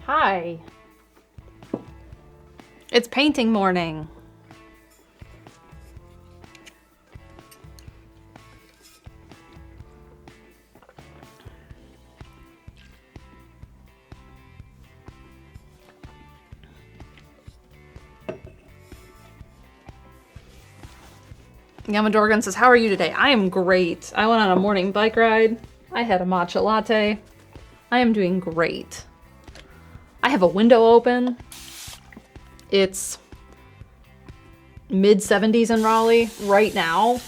Hi. It's painting morning. Yamadorgan says, how are you today? I am great. I went on a morning bike ride. I had a matcha latte. I am doing great. I have a window open. It's mid-70s in Raleigh right now.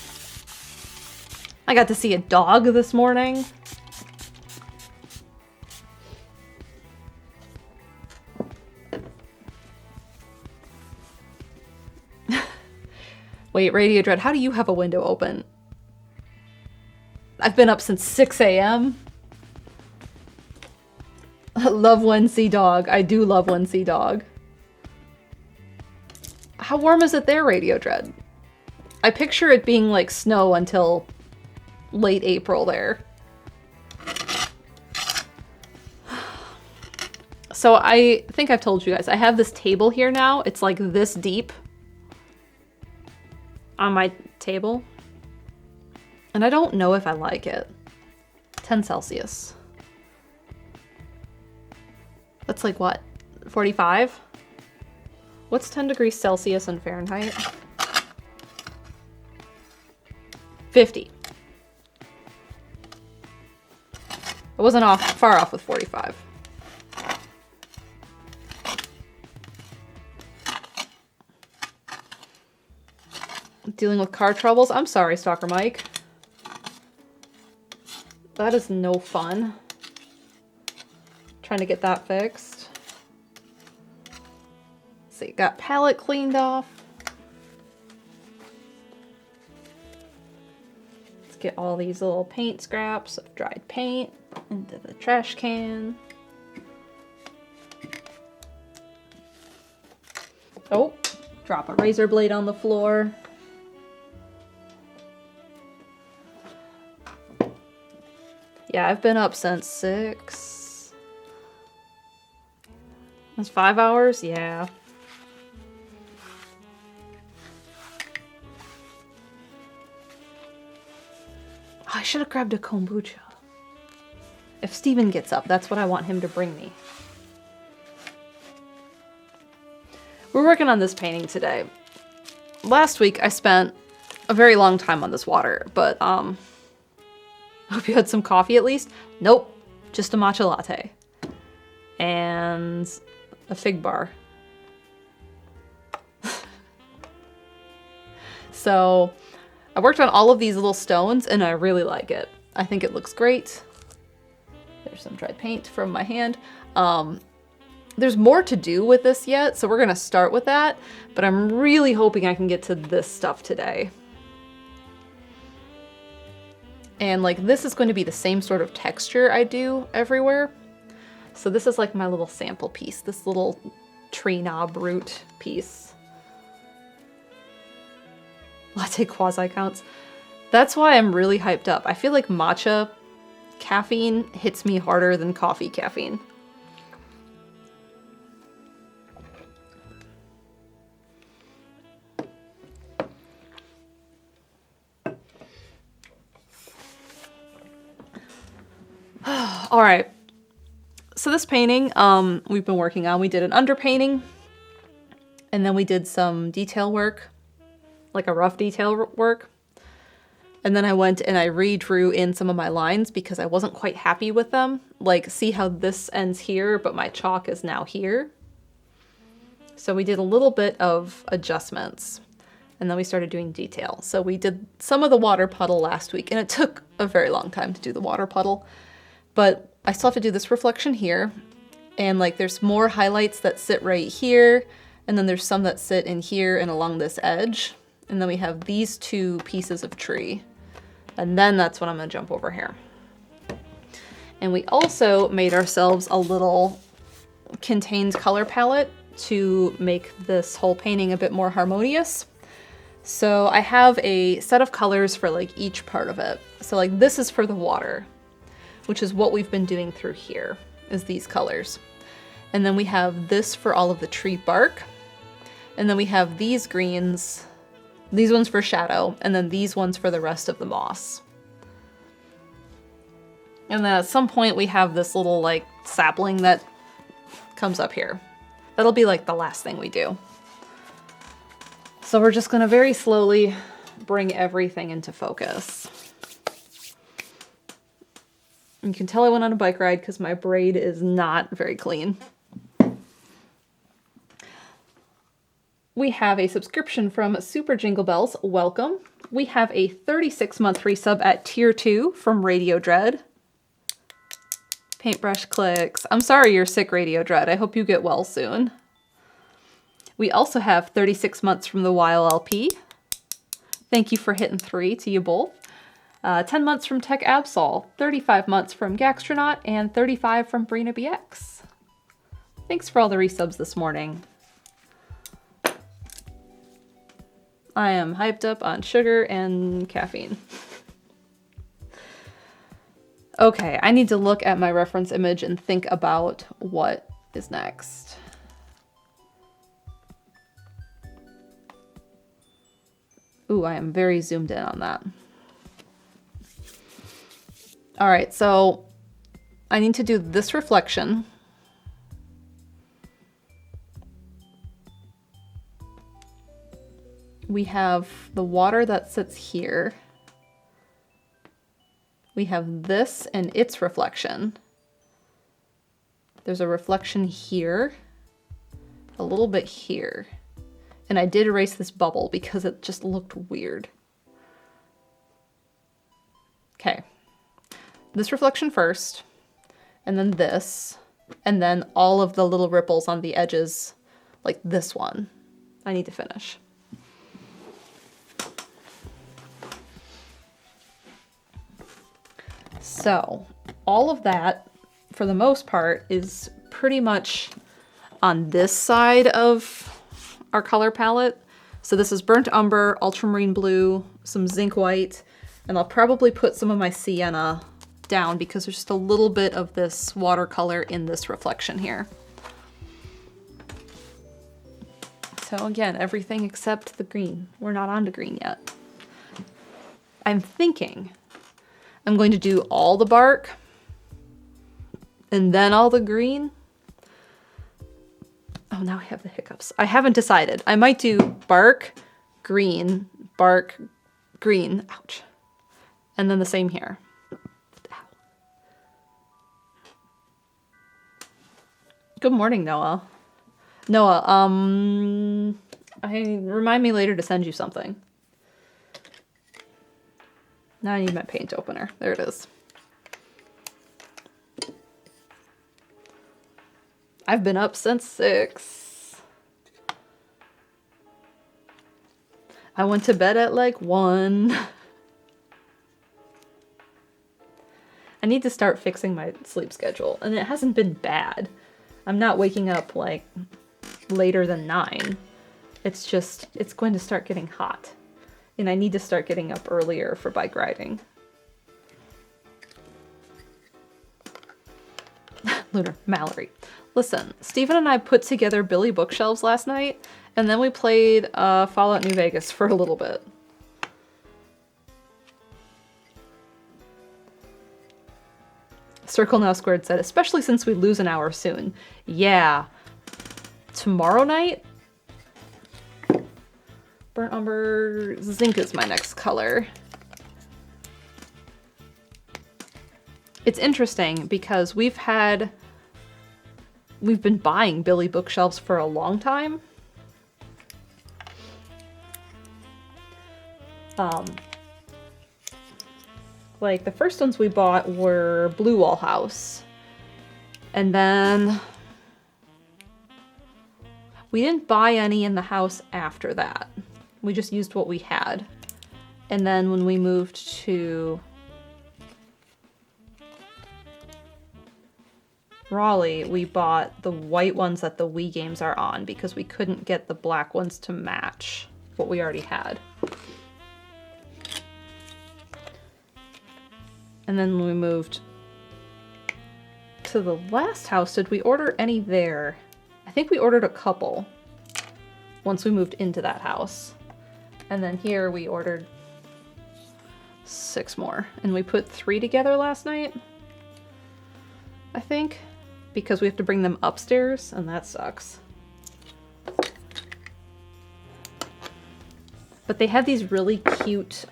I got to see a dog this morning. Wait, Radio Dread, how do you have a window open? I've been up since 6 a.m. Love when see dog. I do love when see dog. How warm is it there, Radio Dread? I picture it being like snow until late April there. So I think I've told you guys, I have this table here now. It's like this deep on my table. And I don't know if I like it. 10 Celsius. That's like what? 45? What's 10 degrees Celsius in Fahrenheit? 50. I wasn't far off with 45. Dealing with car troubles? I'm sorry, Stalker Mike. That is no fun. Trying to get that fixed. See, got palette cleaned off. Let's get all these little paint scraps of dried paint into the trash can. Oh, drop a razor blade on the floor. Yeah, I've been up since 6. That's 5 hours? Yeah. Oh, I should have grabbed a kombucha. If Steven gets up, that's what I want him to bring me. We're working on this painting today. Last week I spent a very long time on this water, but hope you had some coffee at least. Nope, just a matcha latte. And a fig bar. So I worked on all of these little stones and I really like it. I think it looks great. There's some dried paint from my hand. There's more to do with this yet, so we're gonna start with that, but I'm really hoping I can get to this stuff today. And like this is going to be the same sort of texture I do everywhere. So this is like my little sample piece, this little tree knob root piece. Latte quasi counts. That's why I'm really hyped up. I feel like matcha caffeine hits me harder than coffee caffeine. All right, so this painting we've been working on, we did an underpainting and then we did some detail work, like a rough detail work. And then I went and I redrew in some of my lines because I wasn't quite happy with them. Like, see how this ends here, but my chalk is now here. So we did a little bit of adjustments and then we started doing detail. So we did some of the water puddle last week and it took a very long time to do the water puddle. But I still have to do this reflection here. And like there's more highlights that sit right here. And then there's some that sit in here and along this edge. And then we have these two pieces of tree. And then that's when I'm gonna jump over here. And we also made ourselves a little contained color palette to make this whole painting a bit more harmonious. So I have a set of colors for like each part of it. So like this is for the water, which is what we've been doing through here, is these colors. And then we have this for all of the tree bark. And then we have these greens, these ones for shadow, and then these ones for the rest of the moss. And then at some point we have this little like sapling that comes up here. That'll be like the last thing we do. So we're just gonna very slowly bring everything into focus. You can tell I went on a bike ride because my braid is not very clean. We have a subscription from Super Jingle Bells. Welcome. We have a 36-month resub at Tier 2 from Radio Dread. Paintbrush clicks. I'm sorry you're sick, Radio Dread. I hope you get well soon. We also have 36 months from the Weil LP. Thank you for hitting 3 to you both. 10 months from Tech Absol, 35 months from Gaxtronaut, and 35 from Brina BX. Thanks for all the resubs this morning. I am hyped up on sugar and caffeine. Okay, I need to look at my reference image and think about what is next. Ooh, I am very zoomed in on that. All right, so I need to do this reflection. We have the water that sits here. We have this and its reflection. There's a reflection here, a little bit here. And I did erase this bubble because it just looked weird. Okay. This reflection first, and then this, and then all of the little ripples on the edges, like this one, I need to finish. So all of that, for the most part, is pretty much on this side of our color palette. So this is Burnt Umber, Ultramarine Blue, some Zinc White, and I'll probably put some of my Sienna down because there's just a little bit of this watercolor in this reflection here. So again, everything except the green. We're not on to green yet. I'm thinking I'm going to do all the bark and then all the green. Oh, now I have the hiccups. I haven't decided. I might do bark, green, ouch. And then the same here. Ow. Good morning, Noah. Noah, remind me later to send you something. Now I need my paint opener. There it is. I've been up since 6. I went to bed at like 1. I need to start fixing my sleep schedule, and it hasn't been bad. I'm not waking up like later than 9. It's just, it's going to start getting hot. And I need to start getting up earlier for bike riding. Lunar, Mallory. Listen, Steven and I put together Billy bookshelves last night, and then we played Fallout New Vegas for a little bit. Circle Now Squared said, especially since we lose an hour soon. Yeah. Tomorrow night? Burnt Umber Zinc is my next color. It's interesting because we've been buying Billy bookshelves for a long time. Like the first ones we bought were Blue Wall House. And then we didn't buy any in the house after that. We just used what we had. And then when we moved to Raleigh, we bought the white ones that the Wii games are on because we couldn't get the black ones to match what we already had. And then when we moved to to the last house, did we order any there? I think we ordered a couple once we moved into that house. And then here we ordered 6 more. And we put 3 together last night, I think, because we have to bring them upstairs, and that sucks. But they have these really cute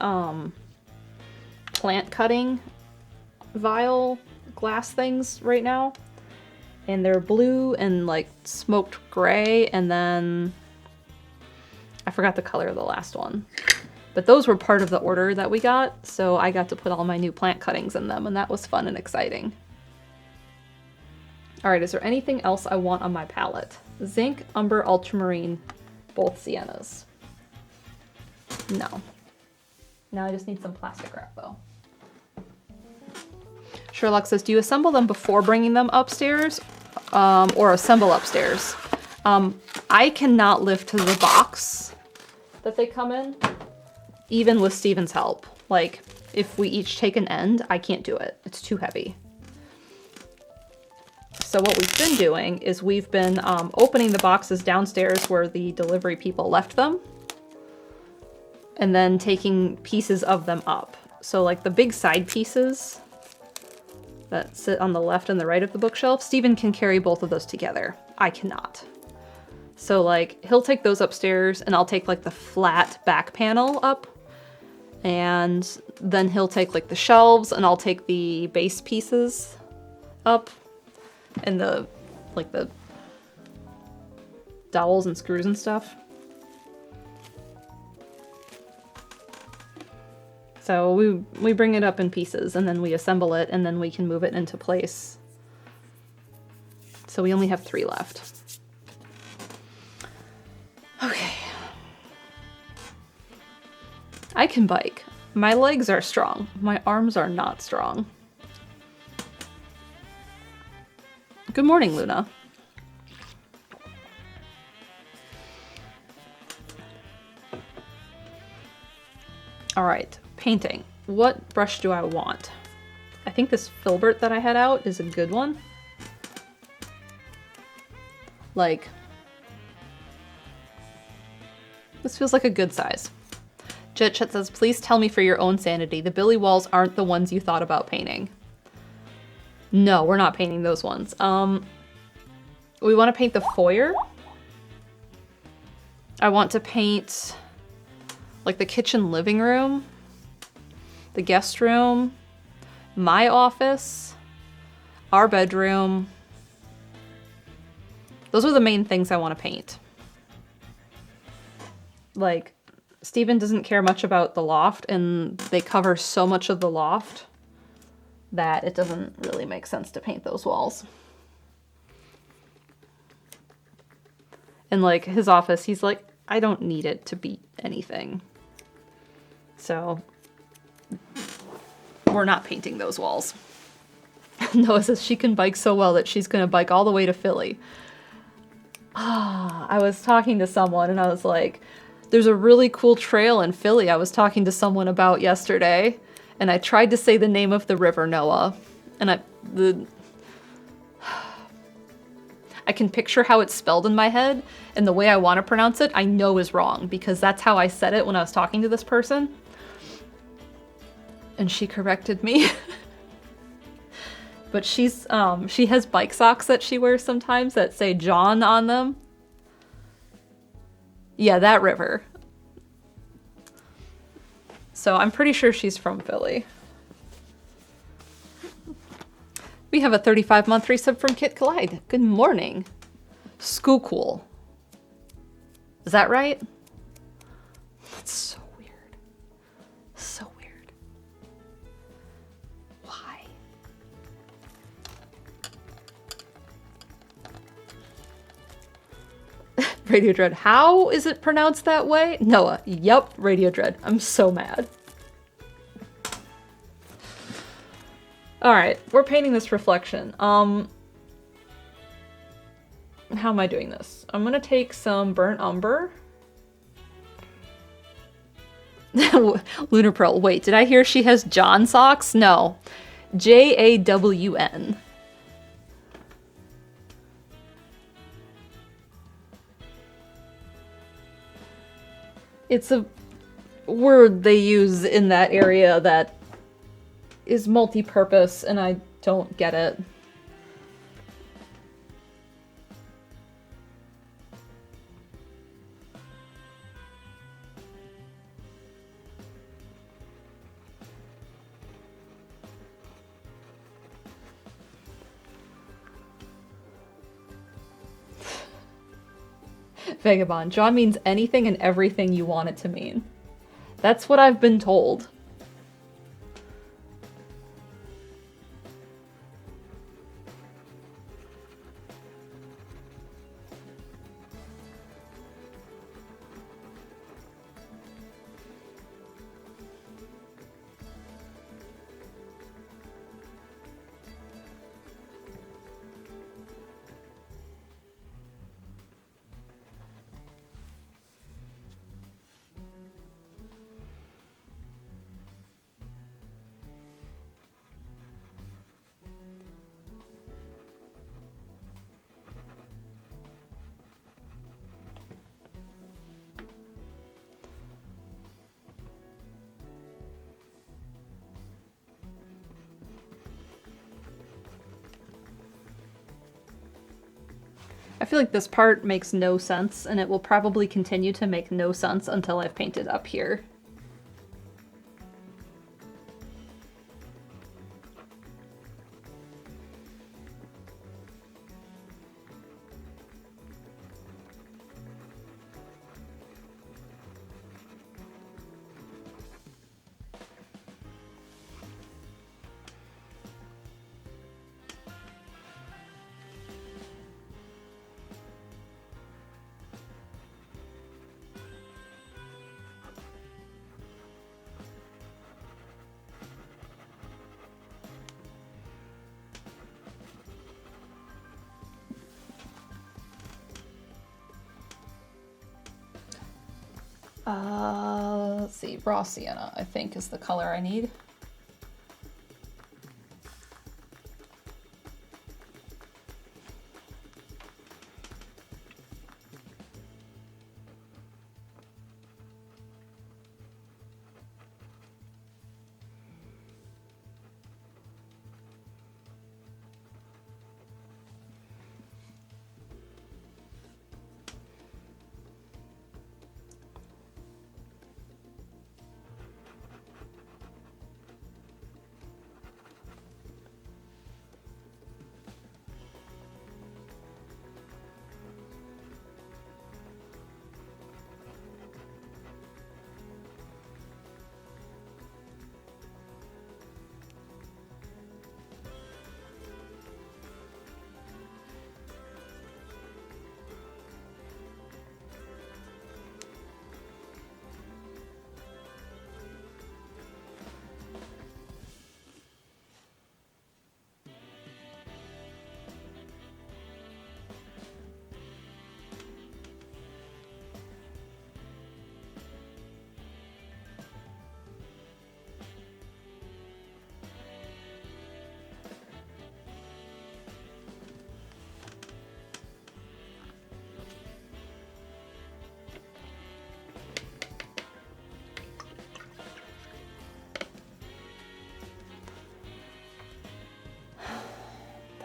plant cutting vial glass things right now. And they're blue and like smoked gray, and then I forgot the color of the last one. But those were part of the order that we got, so I got to put all my new plant cuttings in them, and that was fun and exciting. Alright, is there anything else I want on my palette? Zinc, Umber, Ultramarine, both siennas. No. Now I just need some plastic wrap, though. Sherlock says, do you assemble them before bringing them upstairs, or assemble upstairs? I cannot lift to the box that they come in, even with Steven's help. Like, if we each take an end, I can't do it. It's too heavy. So what we've been doing is we've been opening the boxes downstairs where the delivery people left them, and then taking pieces of them up. So like the big side pieces that sit on the left and the right of the bookshelf, Steven can carry both of those together. I cannot. So like he'll take those upstairs, and I'll take like the flat back panel up, and then he'll take like the shelves, and I'll take the base pieces up, and the dowels and screws and stuff. So we bring it up in pieces, and then we assemble it, and then we can move it into place. So we only have 3 left. Okay. I can bike. My legs are strong. My arms are not strong. Good morning, Luna. All right, painting. What brush do I want? I think this filbert that I had out is a good one. Like, this feels like a good size. Jet Chet says, please tell me for your own sanity, the Billy walls aren't the ones you thought about painting. No, we're not painting those ones. We want to paint the foyer. I want to paint like the kitchen living room, the guest room, my office, our bedroom. Those are the main things I want to paint. Like, Steven doesn't care much about the loft, and they cover so much of the loft that it doesn't really make sense to paint those walls. And like his office, he's like, I don't need it to be anything. So we're not painting those walls. Noah says she can bike so well that she's gonna bike all the way to Philly. I was talking to someone and I was like, there's a really cool trail in Philly I was talking to someone about yesterday, and I tried to say the name of the river, Noah, and I can picture how it's spelled in my head, and the way I want to pronounce it I know is wrong, because that's how I said it when I was talking to this person. And she corrected me. But she has bike socks that she wears sometimes that say John on them. Yeah, that river. So I'm pretty sure she's from Philly. We have a 35-month resub from Kit Collide. Good morning. School cool. Is that right? That's so weird. So weird. Why? Radio Dread. How is it pronounced that way? Noah. Yep, Radio Dread. I'm so mad. Alright, we're painting this reflection. How am I doing this? I'm gonna take some burnt umber. Lunar Pearl. Wait, did I hear she has John socks? No. Jawn. It's a word they use in that area that is multi-purpose, and I don't get it. Vagabond. John means anything and everything you want it to mean. That's what I've been told. I feel like this part makes no sense, and it will probably continue to make no sense until I've painted up here. Let's see, raw sienna, I think, is the color I need.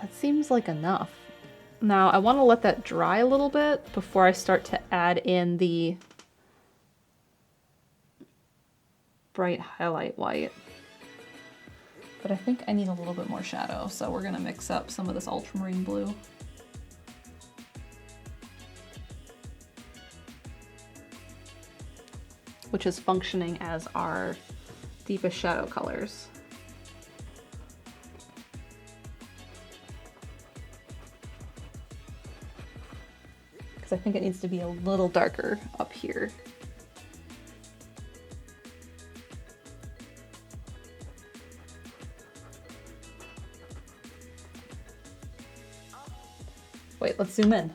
That seems like enough. Now I want to let that dry a little bit before I start to add in the bright highlight white. But I think I need a little bit more shadow, so we're gonna mix up some of this ultramarine blue. Which is functioning as our deepest shadow colors. I think it needs to be a little darker up here. Wait, let's zoom in.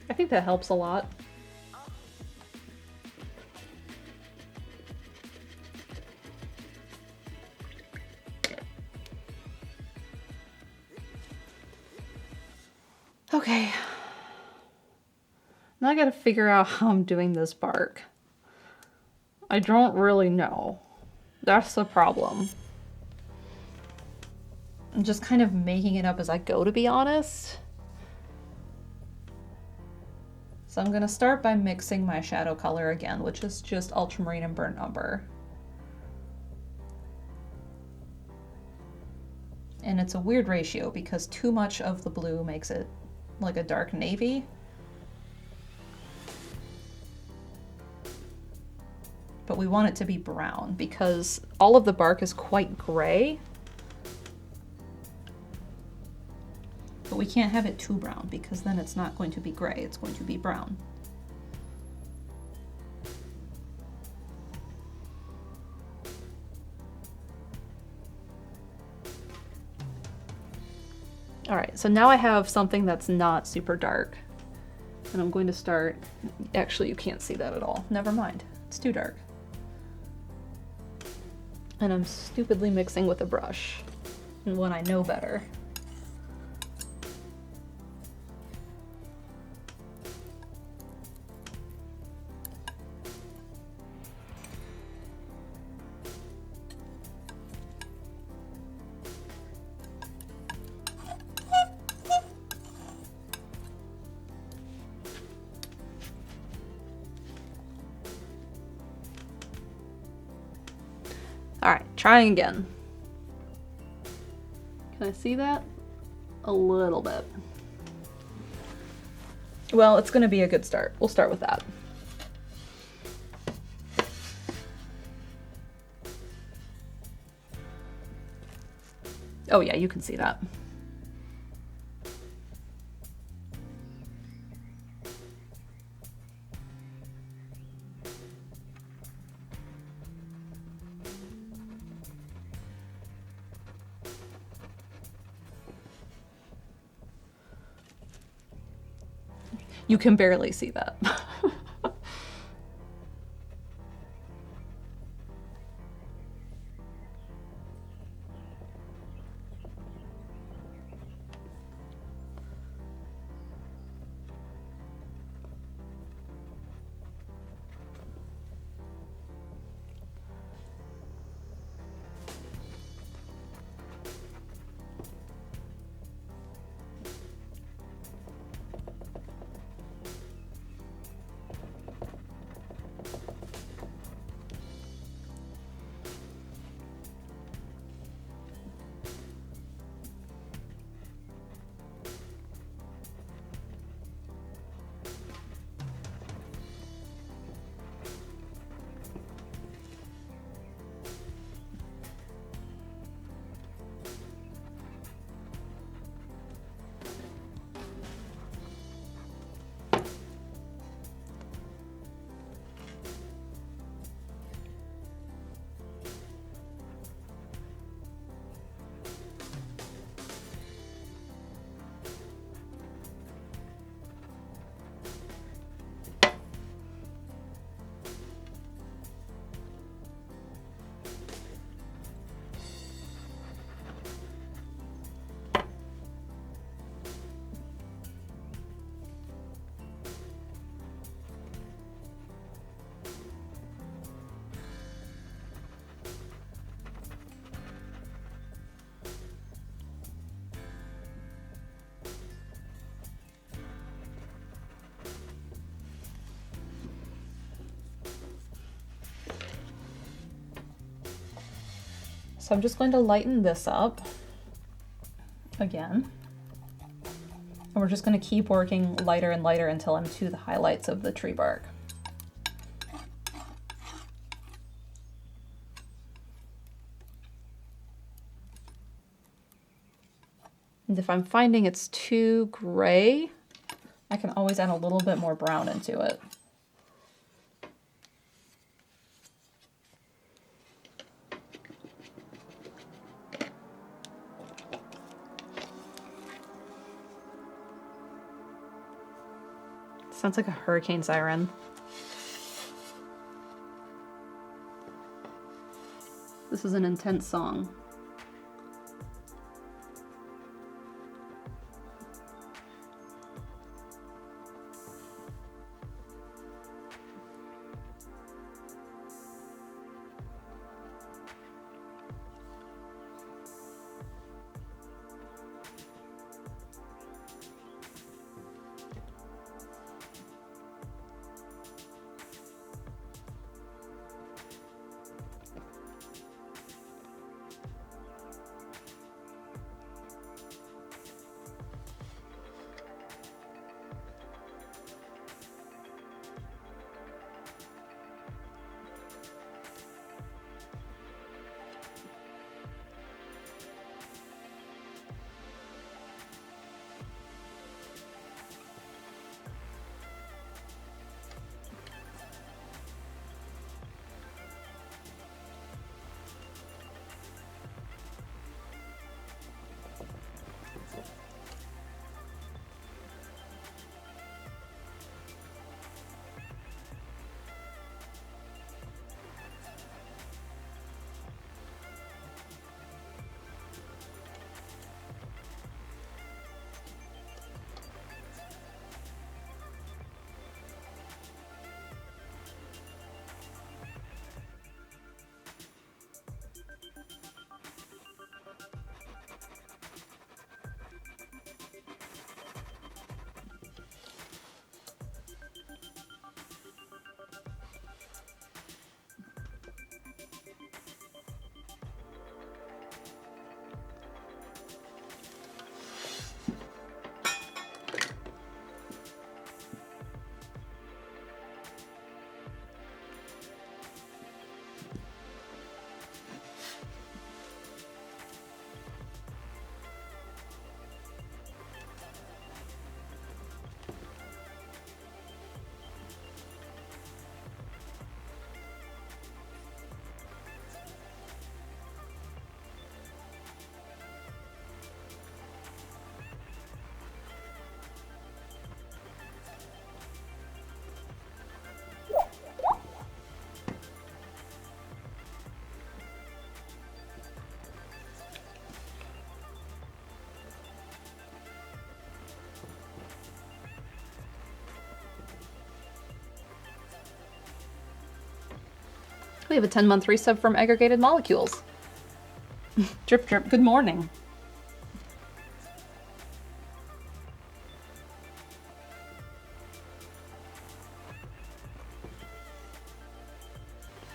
I think that helps a lot. Okay. Now I gotta figure out how I'm doing this bark. I don't really know. That's the problem. I'm just kind of making it up as I go, to be honest. So I'm gonna start by mixing my shadow color again, which is just ultramarine and burnt umber. And it's a weird ratio because too much of the blue makes it like a dark navy. But we want it to be brown because all of the bark is quite gray. But we can't have it too brown because then it's not going to be gray, it's going to be brown. All right, so now I have something that's not super dark. And I'm going to start, actually you can't see that at all. Never mind, it's too dark. And I'm stupidly mixing with a brush, and when I know better. All right, trying again. Can I see that? A little bit. Well, it's gonna be a good start. We'll start with that. Oh yeah, you can see that. You can barely see that. So I'm just going to lighten this up again. And we're just going to keep working lighter and lighter until I'm to the highlights of the tree bark. And if I'm finding it's too gray, I can always add a little bit more brown into it. Sounds like a hurricane siren. This is an intense song. We have a 10-month resub from Aggregated Molecules. Drip drip, good morning.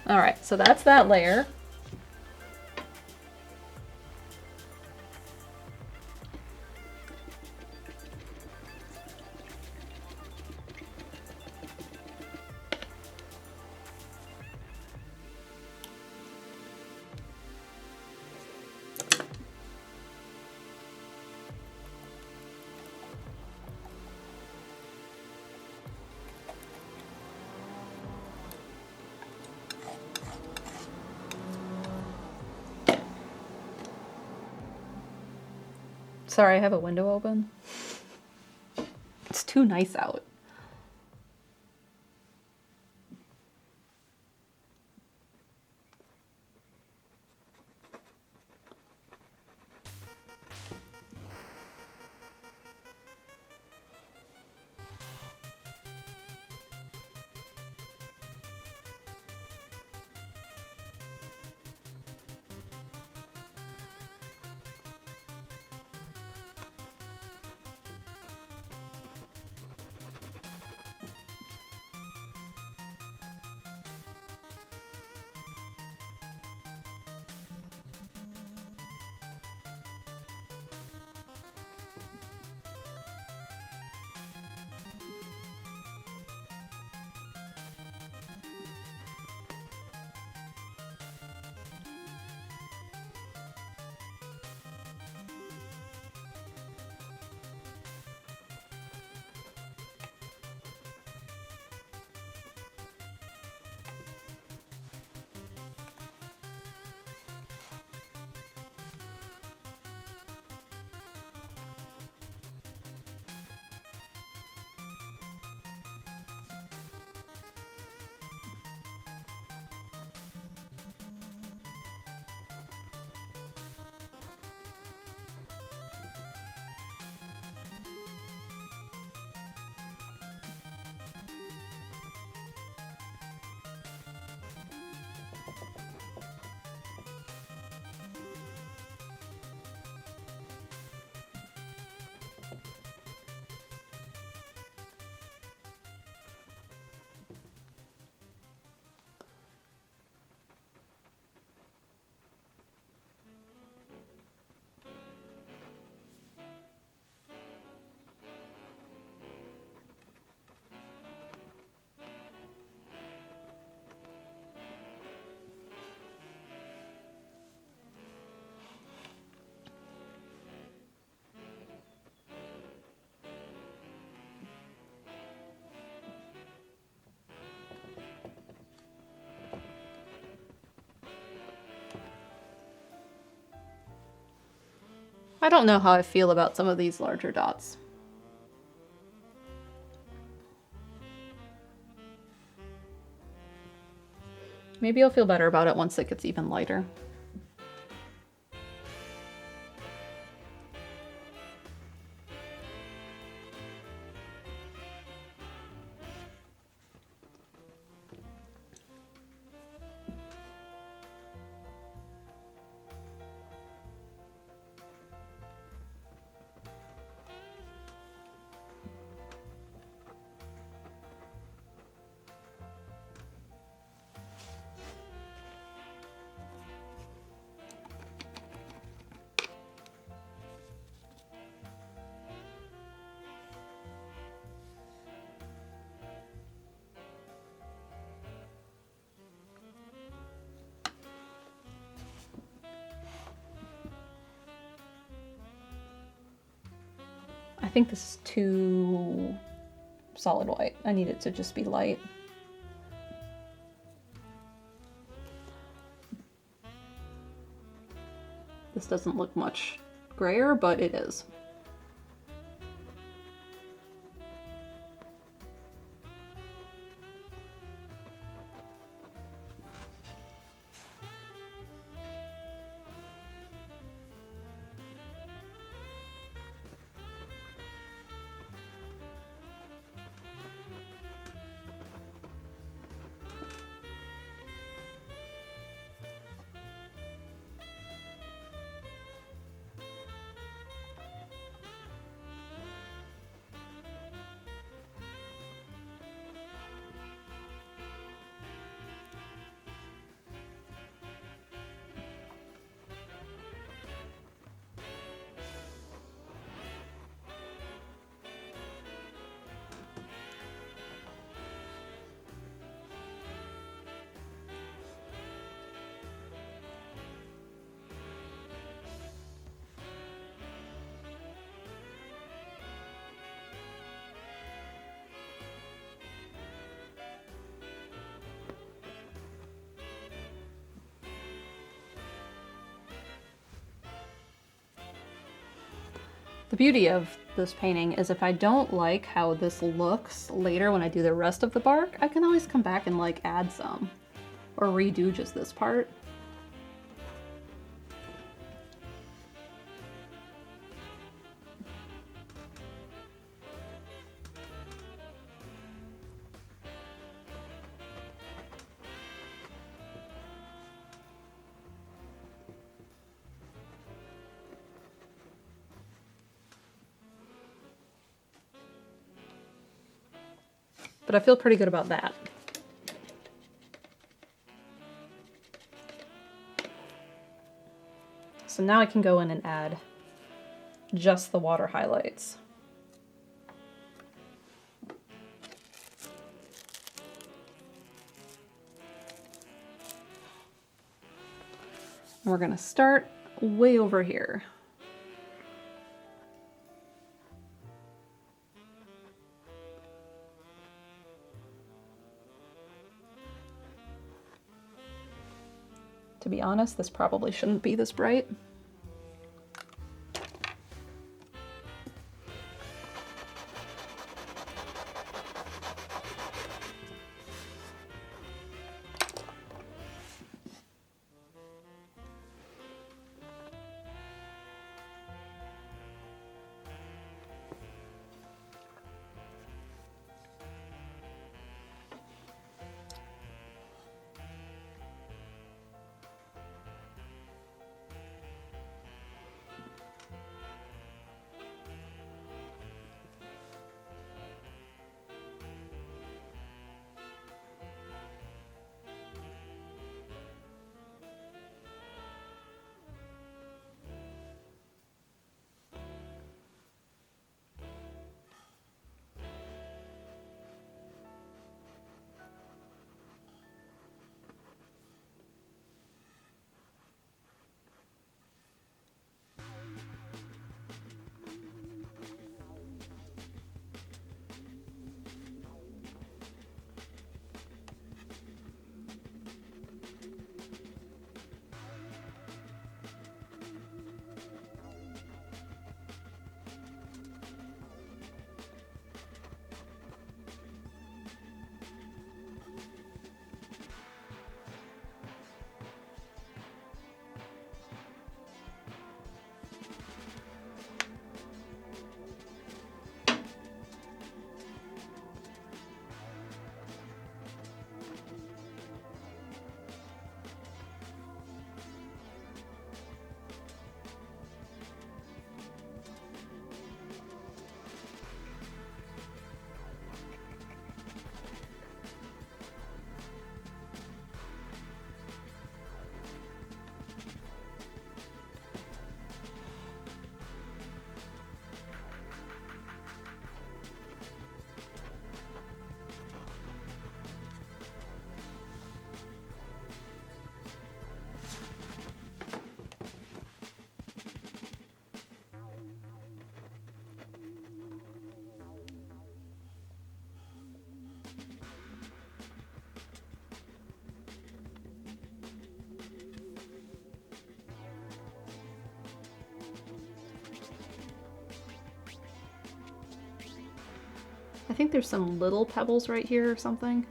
All right, so that's that layer. Sorry, I have a window open. It's too nice out. I don't know how I feel about some of these larger dots. Maybe I'll feel better about it once it gets even lighter. I think this is too solid white. I need it to just be light. This doesn't look much grayer, but it is. The beauty of this painting is if I don't like how this looks later when I do the rest of the bark, I can always come back and like add some or redo just this part. But I feel pretty good about that. So now I can go in and add just the water highlights. And we're gonna start way over here. To be honest, this probably shouldn't be this bright. I think there's some little pebbles right here or something.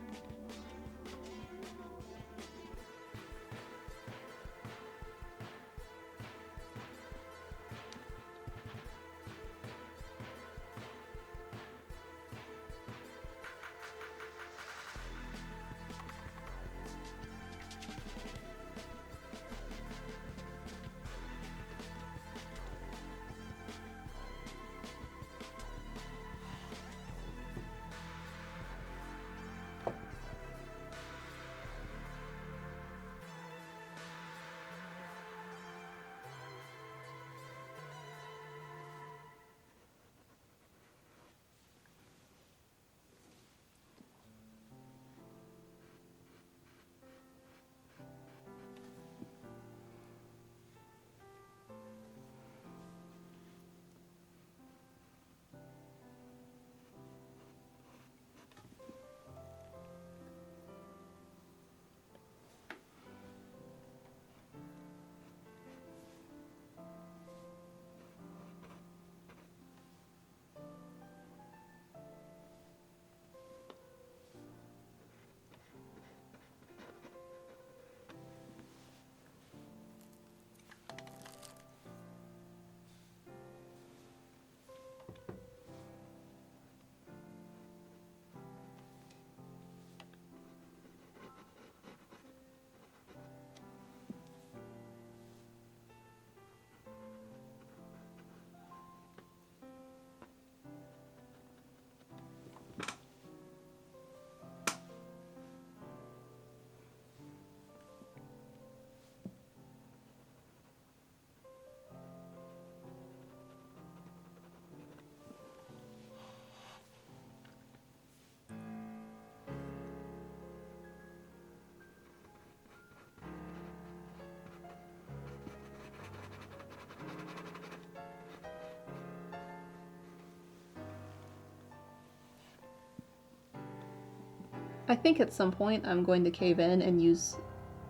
I think at some point I'm going to cave in and use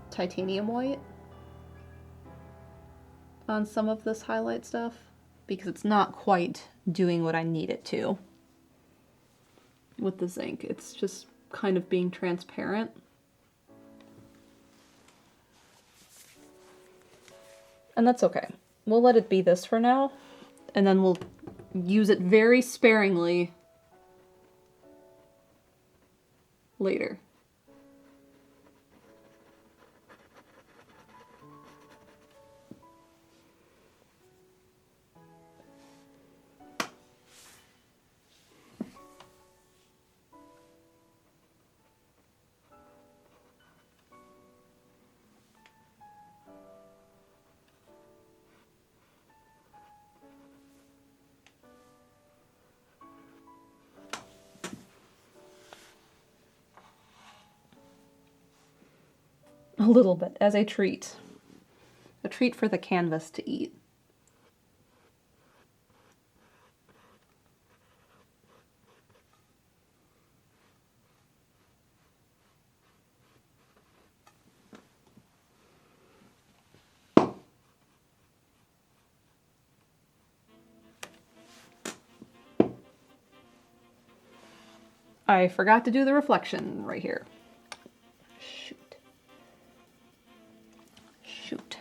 titanium white on some of this highlight stuff because it's not quite doing what I need it to with the zinc. It's just kind of being transparent. And that's okay. We'll let it be this for now, and then we'll use it very sparingly later. A little bit, as a treat. A treat for the canvas to eat. I forgot to do the reflection right here. Shoot. Shoot.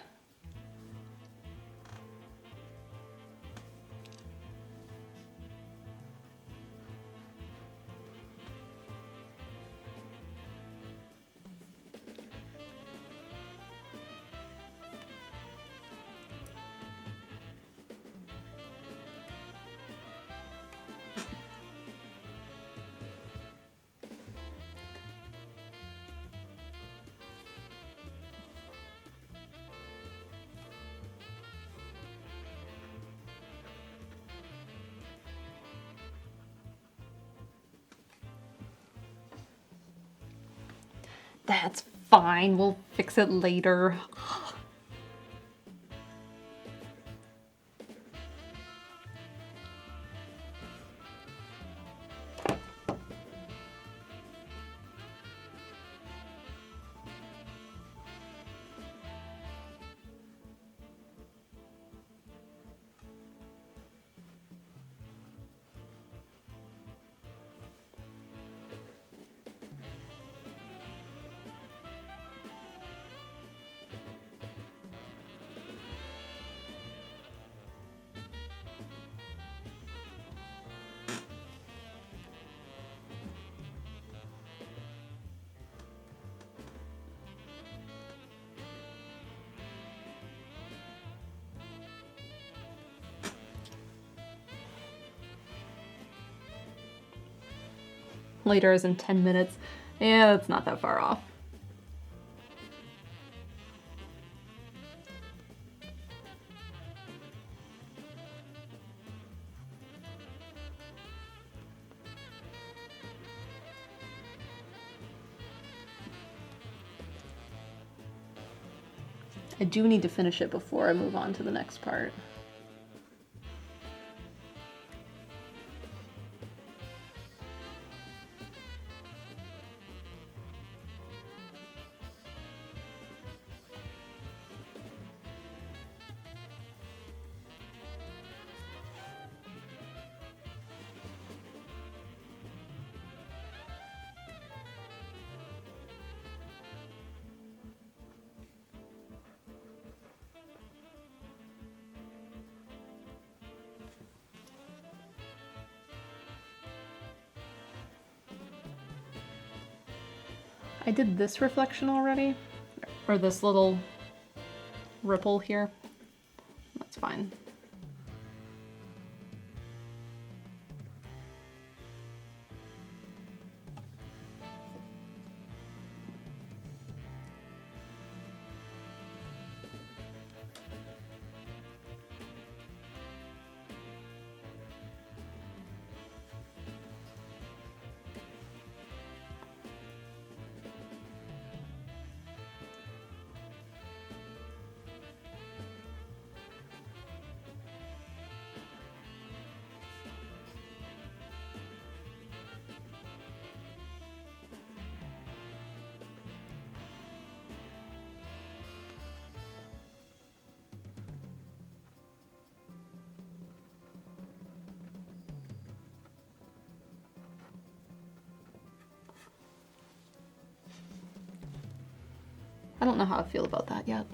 That's fine, we'll fix it later. Later as in 10 minutes. Yeah, that's not that far off. I do need to finish it before I move on to the next part. I did this reflection already, or this little ripple here. That's fine. I don't know how I feel about that yet.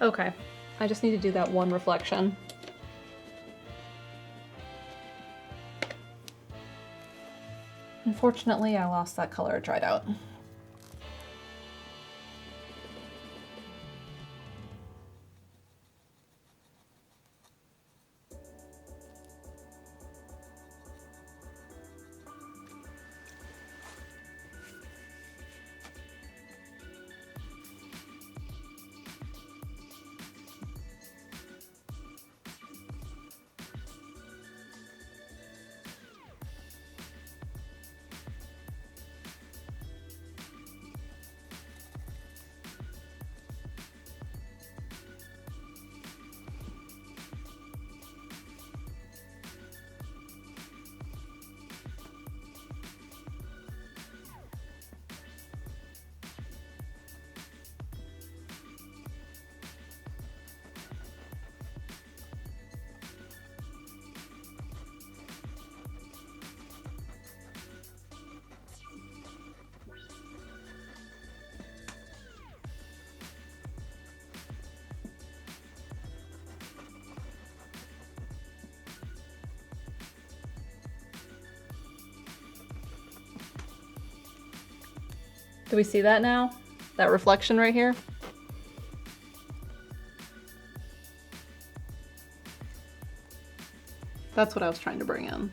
Okay, I just need to do that one reflection. Unfortunately, I lost that color, it dried out. Do we see that now? That reflection right here? That's what I was trying to bring in.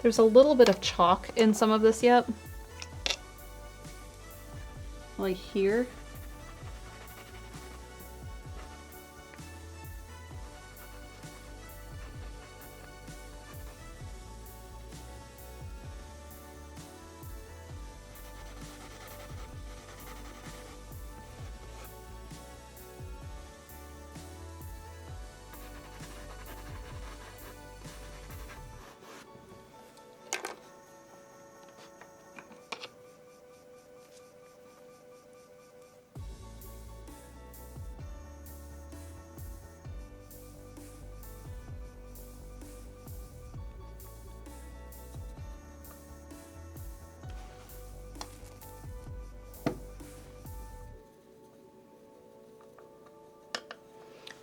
There's a little bit of chalk in some of this yet. Like here.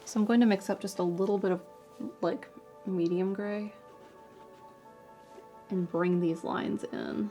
So I'm going to mix up just a little bit of like medium gray and bring these lines in.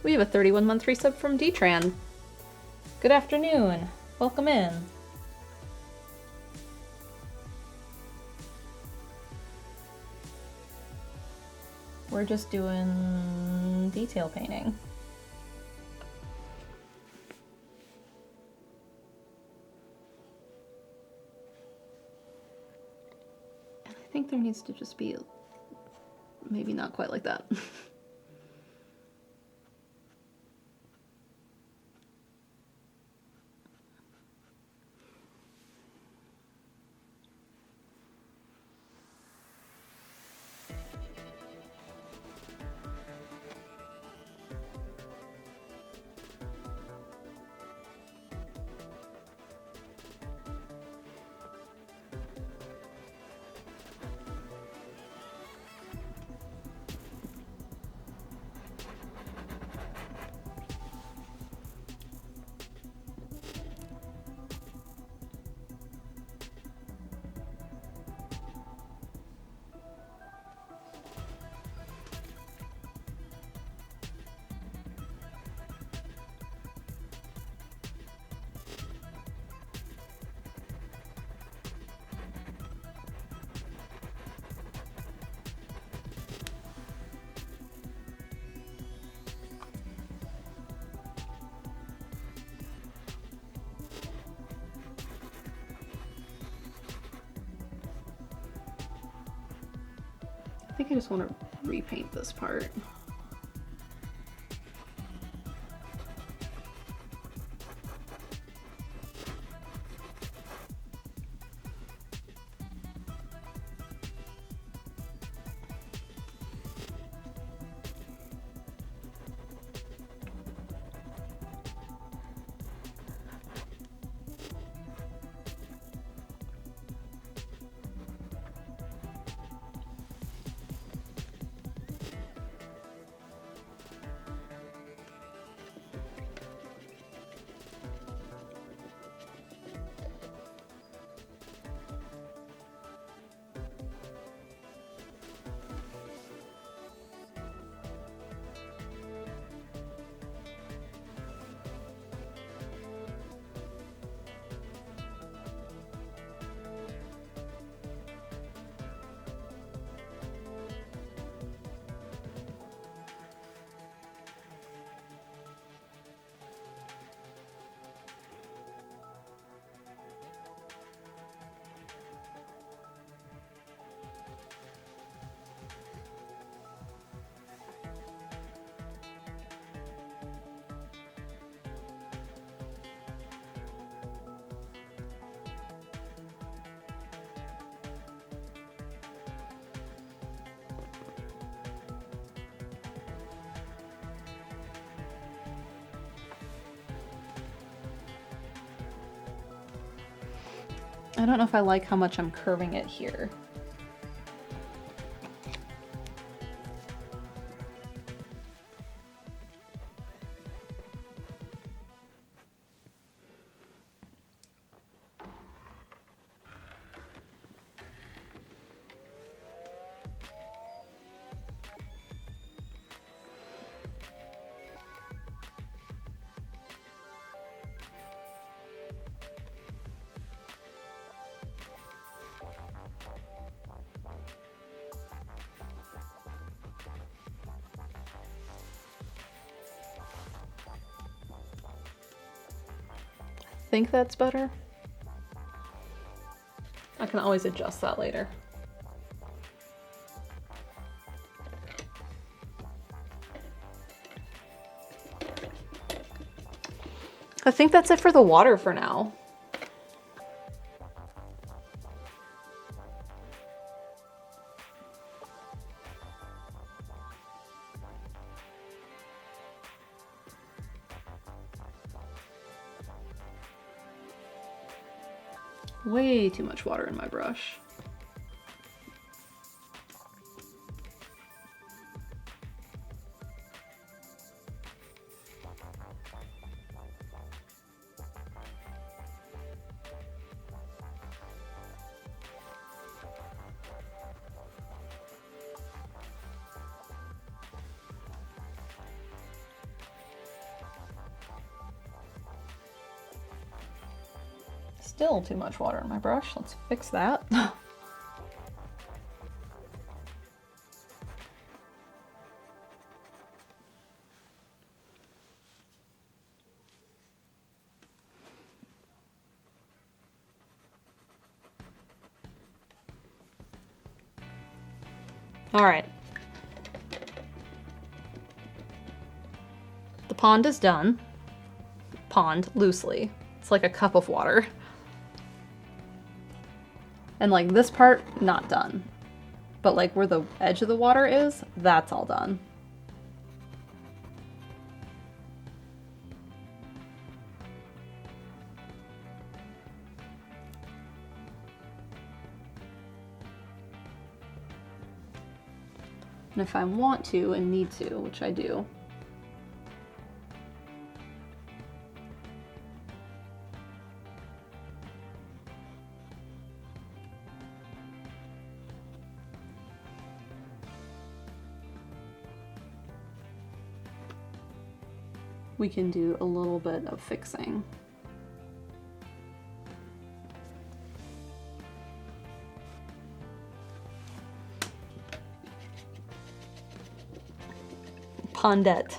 We have a 31-month resub from D-Tran. Good afternoon. Welcome in. we're just doing detail painting. And I think there needs to just be maybe not quite like that. I think I just want to repaint this part. I don't know if I like how much I'm curving it here. Think that's better. I can always adjust that later. I think that's it for the water for now. Way too much water in my brush. Still too much water in my brush. Let's fix that. All right. The pond is done. Pond, loosely. It's like a cup of water. And like this part, not done. But like where the edge of the water is, that's all done. And if I want to and need to, which I do, we can do a little bit of fixing. Pondette.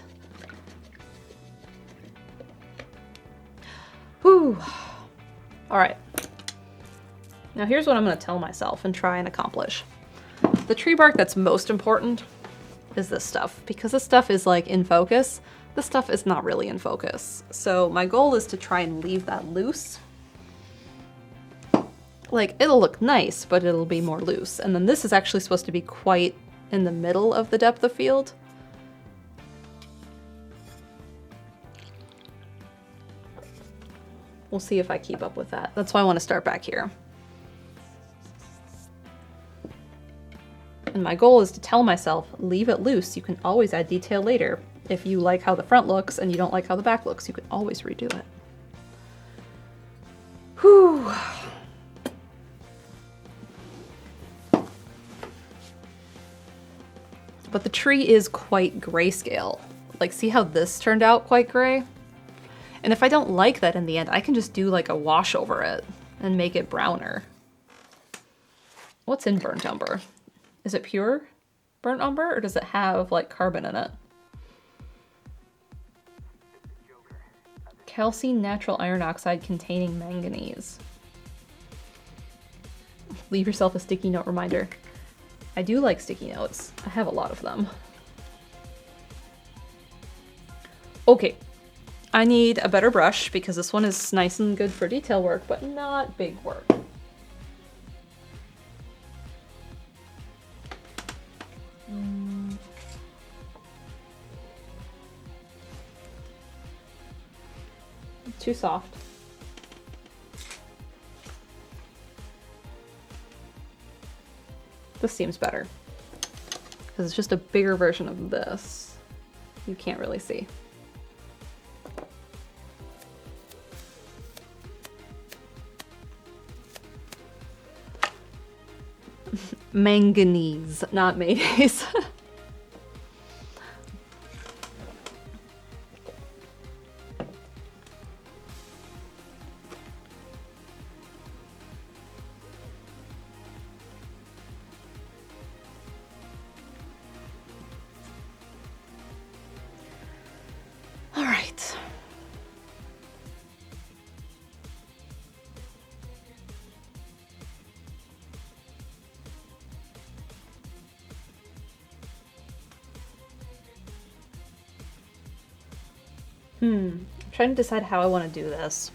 Whew. All right. Now here's what I'm going to tell myself and try and accomplish. The tree bark that's most important is this stuff, because this stuff is like in focus. This stuff is not really in focus. So my goal is to try and leave that loose. Like, it'll look nice, but it'll be more loose. And then this is actually supposed to be quite in the middle of the depth of field. We'll see if I keep up with that. That's why I want to start back here. And my goal is to tell myself, leave it loose. You can always add detail later. If you like how the front looks and you don't like how the back looks, you can always redo it. Whew. But the tree is quite grayscale. Like, see how this turned out quite gray? And if I don't like that in the end, I can just do like a wash over it and make it browner. What's in burnt umber? Is it pure burnt umber, or does it have like carbon in it? Calcium natural iron oxide containing manganese. Leave yourself a sticky note reminder. I do like sticky notes. I have a lot of them. Okay. I need a better brush because this one is nice and good for detail work, but not big work. Too soft. This seems better because it's just a bigger version of this. You can't really see. Manganese, not mayonnaise. All right. I'm trying to decide how I want to do this.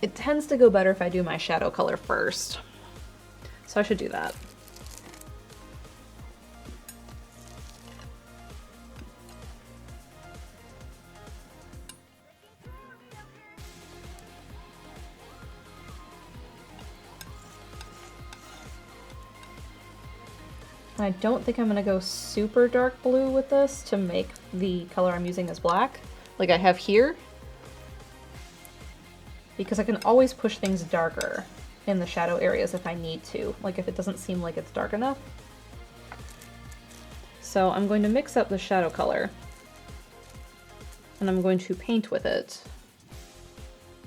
It tends to go better if I do my shadow color first. So I should do that. I don't think I'm going to go super dark blue with this to make the color I'm using as black, like I have here, because I can always push things darker in the shadow areas if I need to, like if it doesn't seem like it's dark enough. So I'm going to mix up the shadow color, and I'm going to paint with it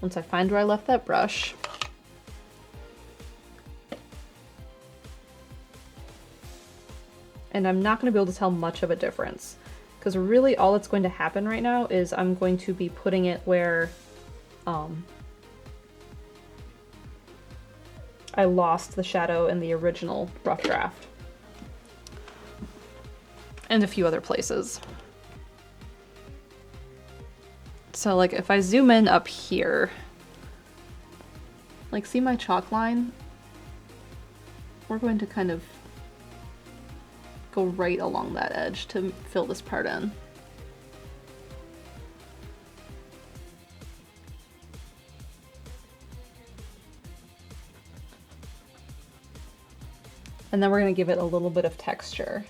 once I find where I left that brush. and I'm not going to be able to tell much of a difference. Because really all that's going to happen right now is I'm going to be putting it where I lost the shadow in the original rough draft. And a few other places. So like if I zoom in up here, like see my chalk line? We're going to kind of go right along that edge to fill this part in. And then we're going to give it a little bit of texture.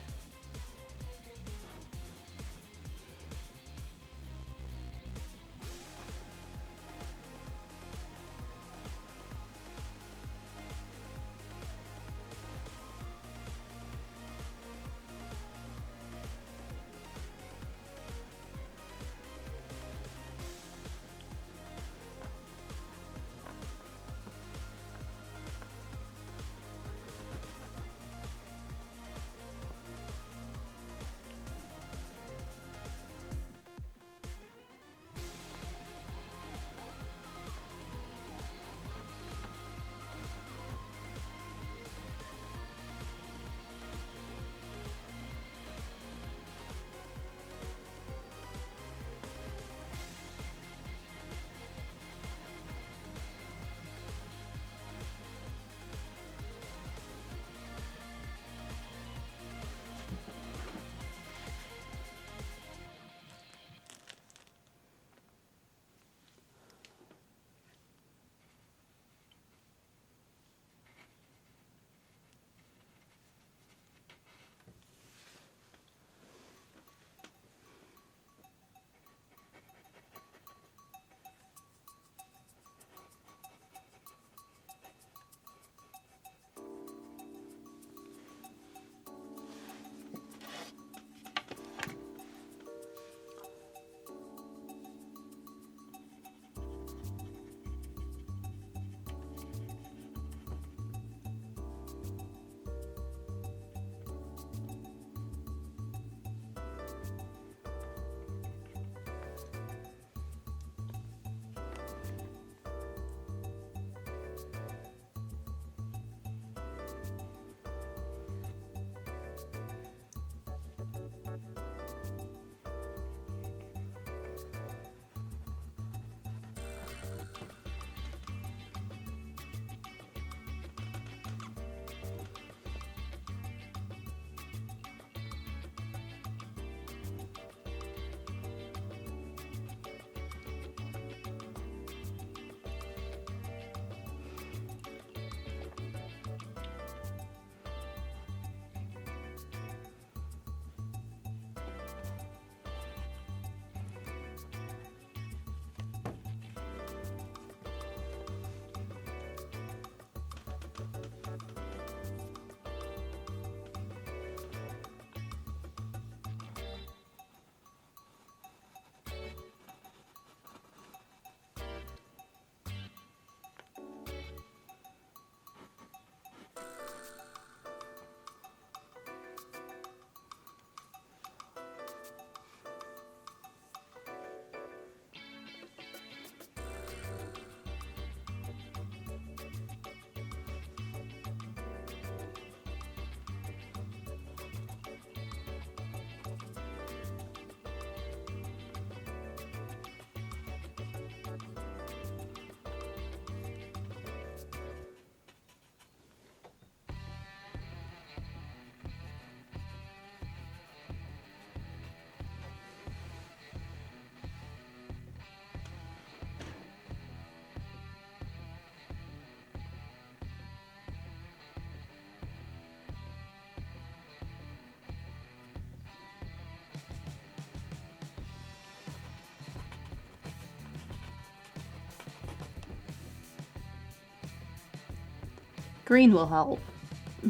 Green will help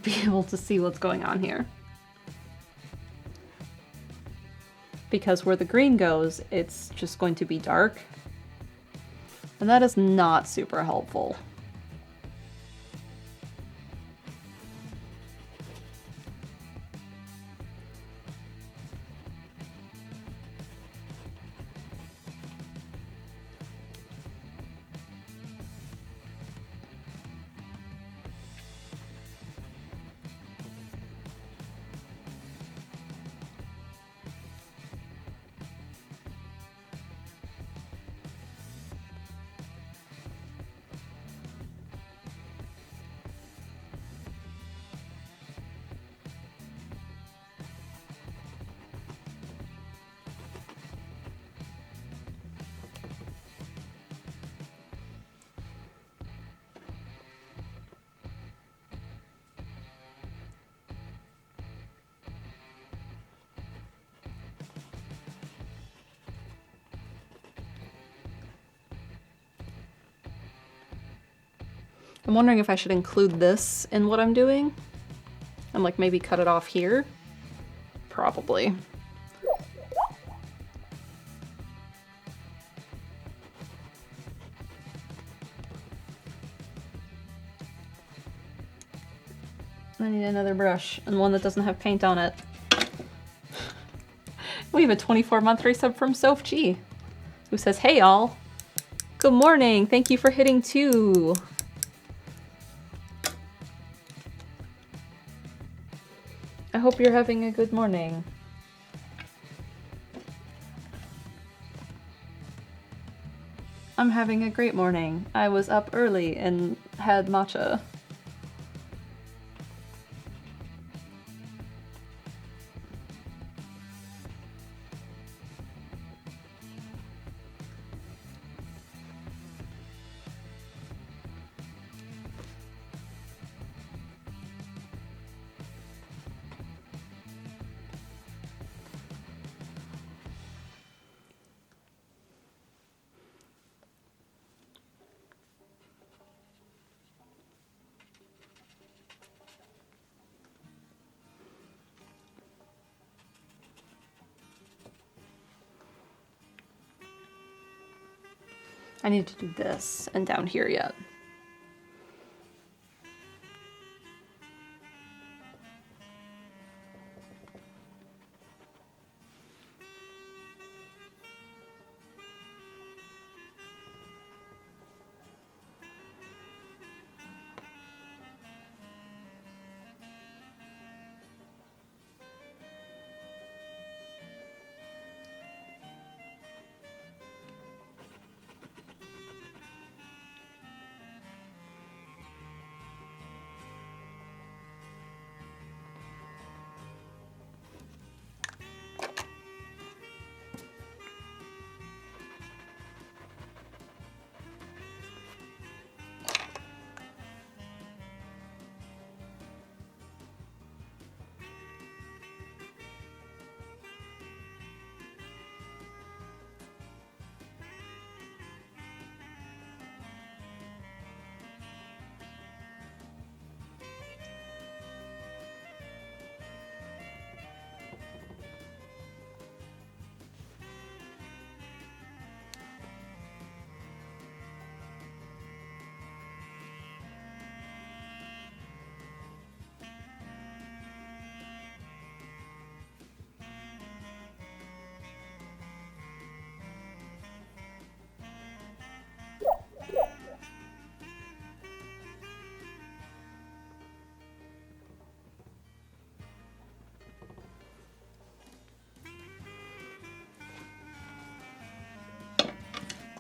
be able to see what's going on here. Because where the green goes, it's just going to be dark. And that is not super helpful. I'm wondering if I should include this in what I'm doing and like maybe cut it off here. Probably. I need another brush and one that doesn't have paint on it. We have a 24-month resub from Soph G, who says, "Hey y'all, good morning. Thank you for hitting 2. I hope you're having a good morning." I'm having a great morning. I was up early and had matcha. I need to do this and down here yet.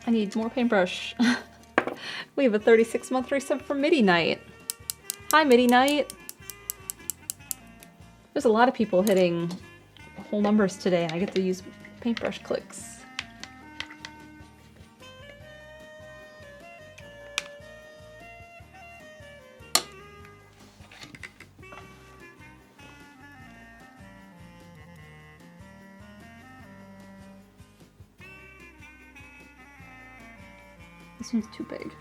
I need more paintbrush. We have a 36-month resub from Midi Night. Hi, Midi Night. There's a lot of people hitting whole numbers today, and I get to use paintbrush clicks. This one's too big.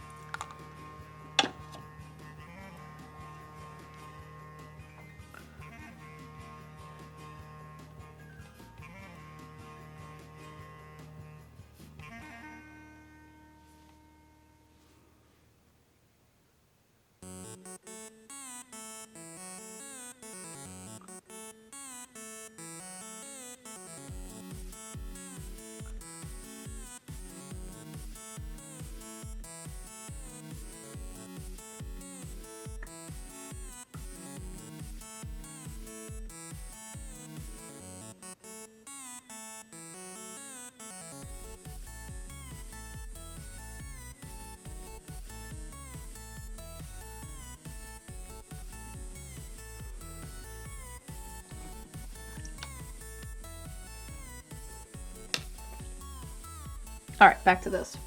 All right, back to this.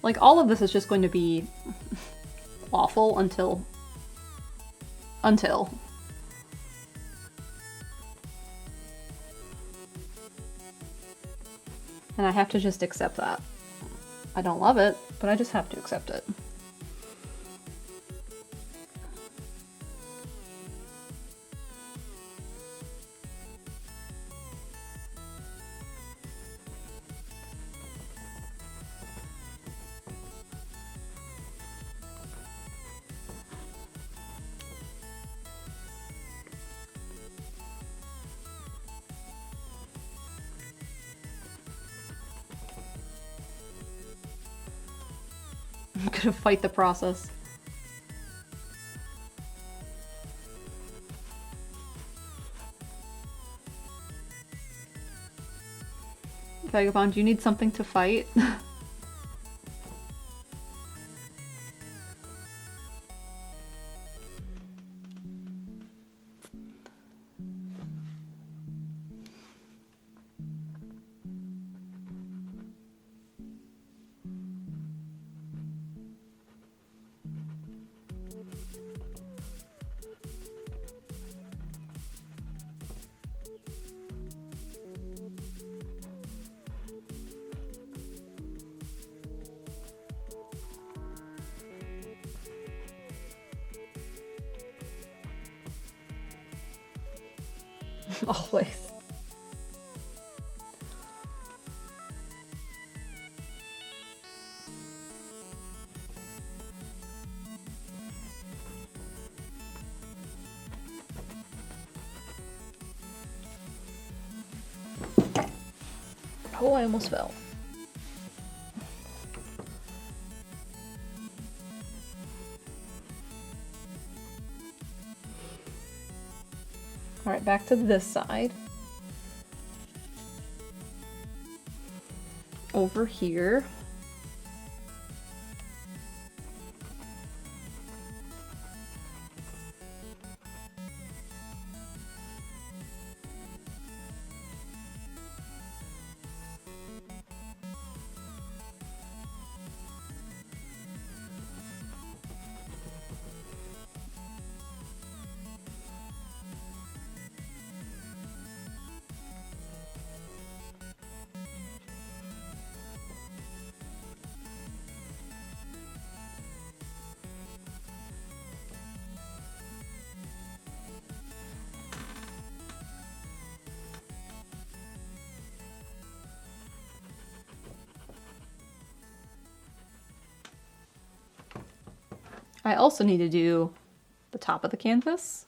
Like, all of this is just going to be awful until. And I have to just accept that. I don't love it, but I just have to accept it. I'm gonna fight the process. Vagabond, do you need something to fight? Always. Oh, I almost fell. All right, back to this side. Over here. I also need to do the top of the canvas.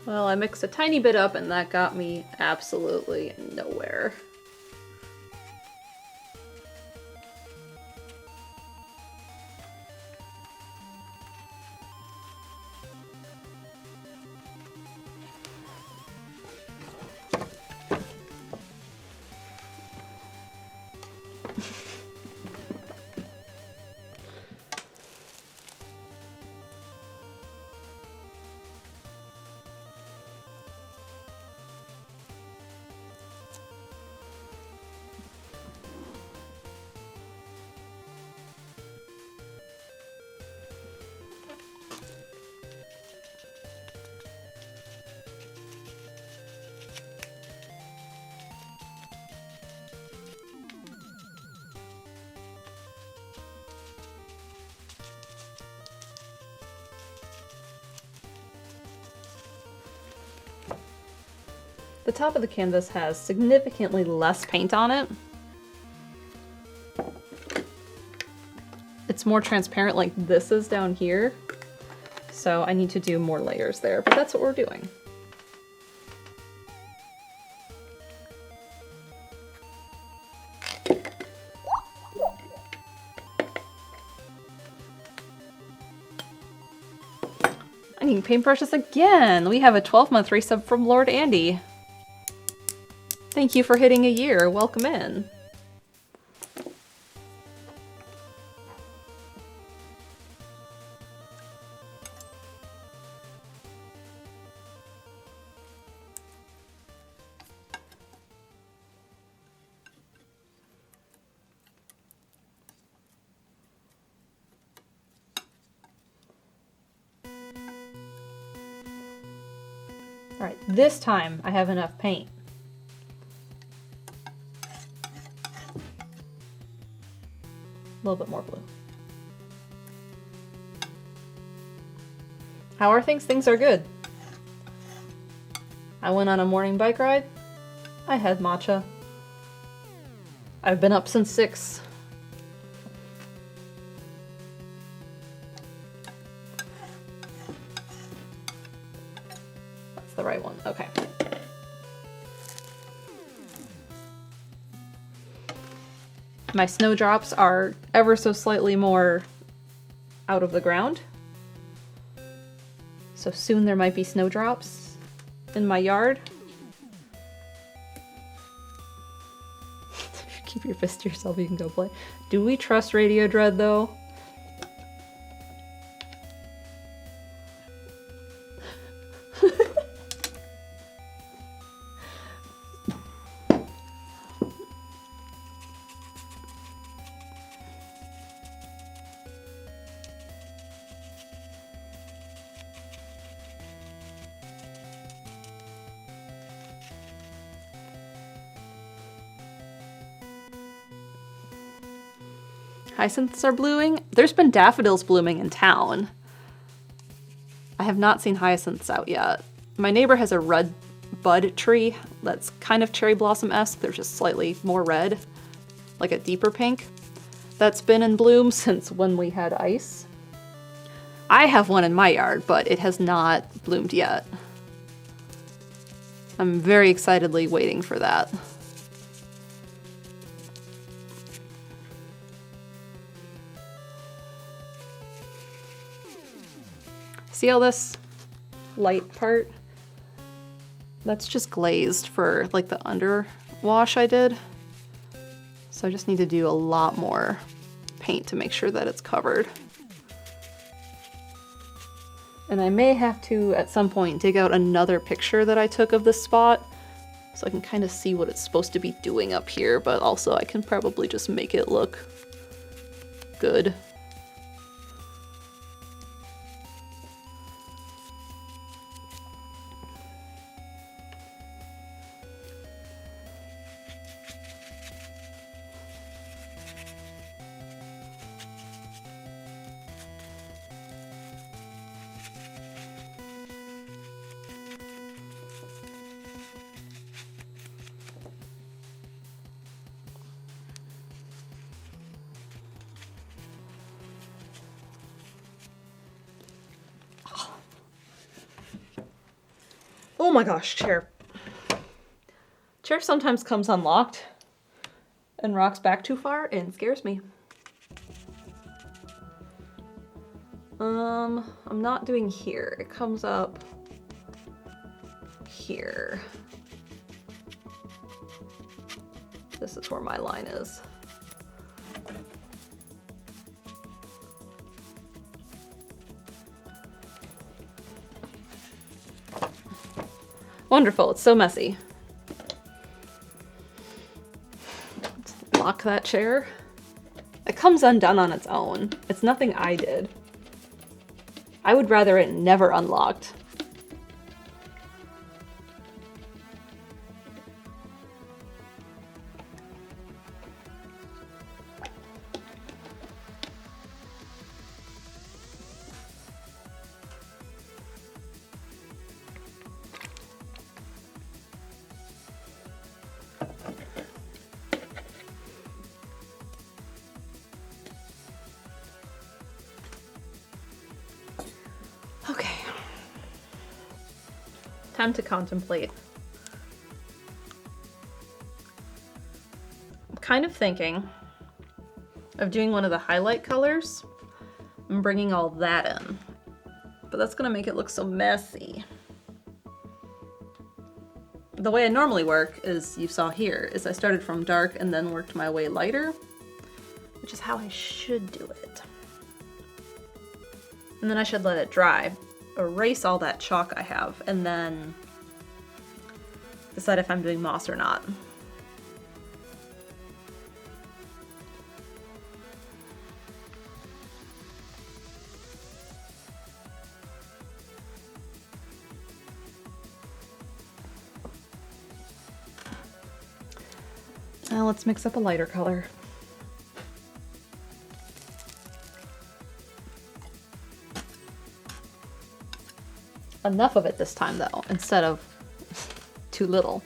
Well, I mixed a tiny bit up and that got me absolutely nowhere. The top of the canvas has significantly less paint on it. It's more transparent like this is down here. So I need to do more layers there, but that's what we're doing. I need paintbrushes again. We have a 12-month resub from Lord Andy. Thank you for hitting a year. Welcome in. All right, this time I have enough paint. A little bit more blue. How are things? Things are good. I went on a morning bike ride. I had matcha. I've been up since 6. That's the right one. Okay. My snowdrops are ever so slightly more out of the ground. So soon there might be snowdrops in my yard. Keep your fist to yourself, you can go play. Do we trust Radio Dread though? Hyacinths are blooming. There's been daffodils blooming in town. I have not seen hyacinths out yet. My neighbor has a red bud tree that's kind of cherry blossom-esque. They're just slightly more red, like a deeper pink. That's been in bloom since when we had ice. I have one in my yard, but it has not bloomed yet. I'm very excitedly waiting for that. See all this light part? That's just glazed for like the underwash I did. So I just need to do a lot more paint to make sure that it's covered. And I may have to, at some point, dig out another picture that I took of this spot so I can kind of see what it's supposed to be doing up here, but also I can probably just make it look good. Oh my gosh, chair. Chair sometimes comes unlocked and rocks back too far and scares me. I'm not doing here. It comes up here. This is where my line is. Wonderful, it's so messy. Let's lock that chair. It comes undone on its own. It's nothing I did. I would rather it never unlocked. Okay. Time to contemplate. I'm kind of thinking of doing one of the highlight colors and bringing all that in. But that's gonna make it look so messy. The way I normally work is, you saw here, is I started from dark and then worked my way lighter, which is how I should do it. And then I should let it dry, erase all that chalk I have, and then decide if I'm doing moss or not. Now let's mix up a lighter color. Enough of it this time though, instead of too little.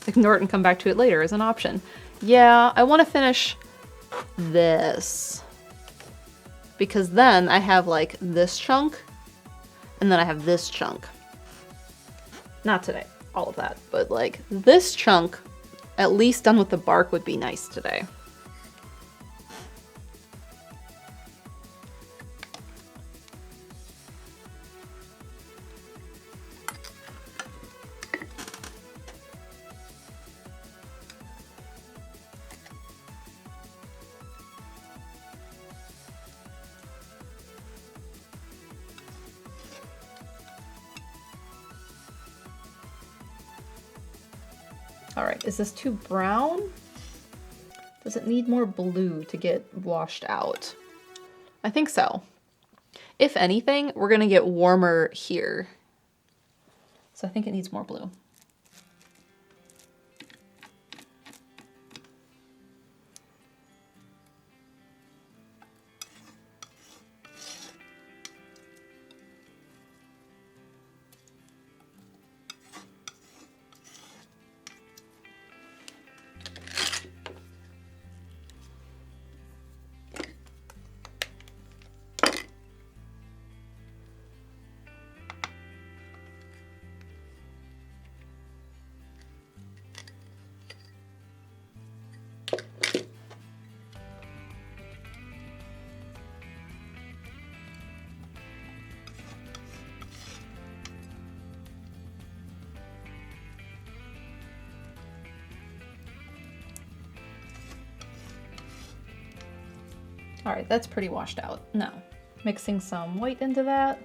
Ignore it and come back to it later is an option. Yeah, I want to finish this. Because then I have like this chunk, and then I have this chunk. Not today, all of that, but like this chunk, at least done with the bark, would be nice today. All right, is this too brown? Does it need more blue to get washed out? I think so. If anything, we're gonna get warmer here. So I think it needs more blue. All right, that's pretty washed out. Now, mixing some white into that.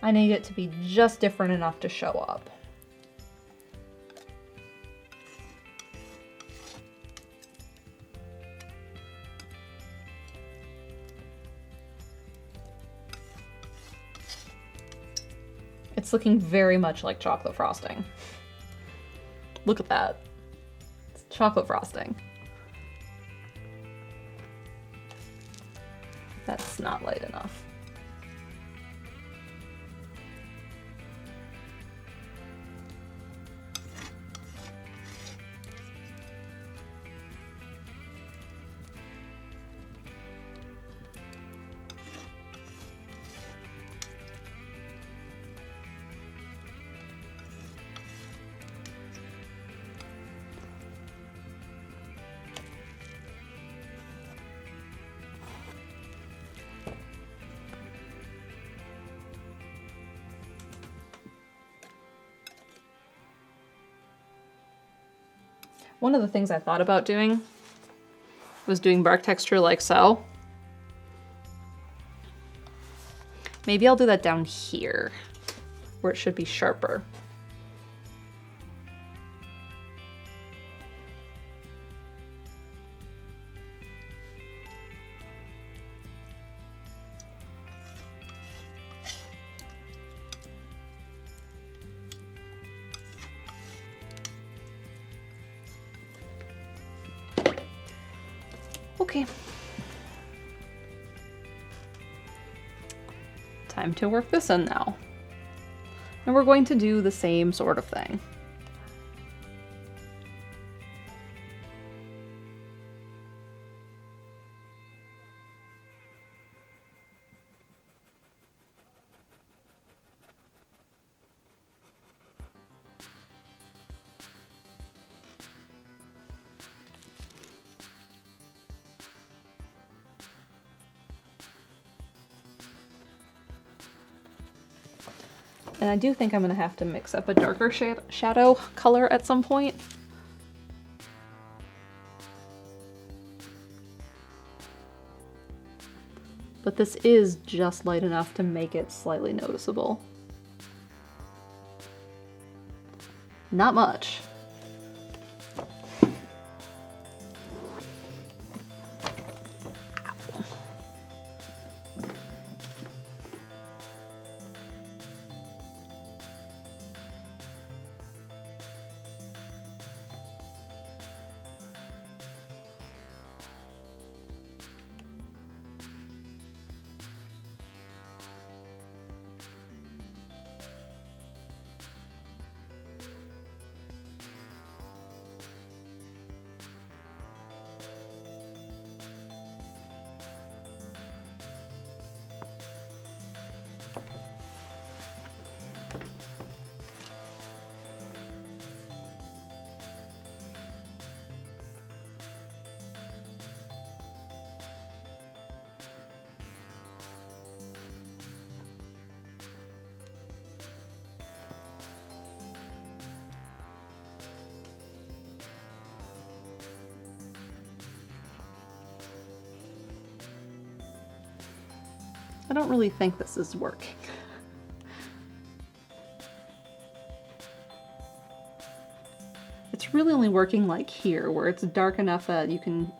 I need it to be just different enough to show up. It's looking very much like chocolate frosting. Look at that. It's chocolate frosting. That's not light enough. One of the things I thought about doing was doing bark texture like so. Maybe I'll do that down here, where it should be sharper. Okay. Time to work this in now. And we're going to do the same sort of thing. And I do think I'm going to have to mix up a darker shadow color at some point. But this is just light enough to make it slightly noticeable. Not much. I don't really think this is working. It's really only working like here, where it's dark enough that you can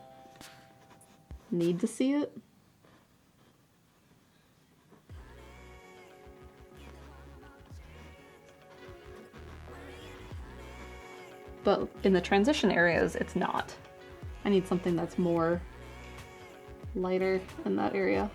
need to see it. But in the transition areas, it's not. I need something that's more lighter in that area.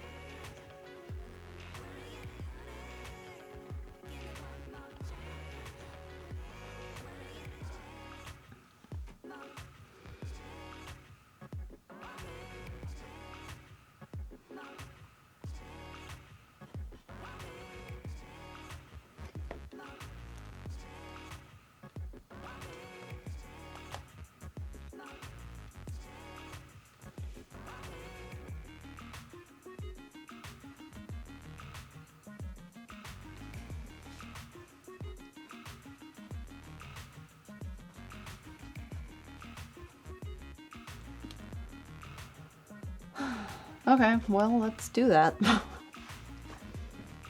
Okay, well, let's do that.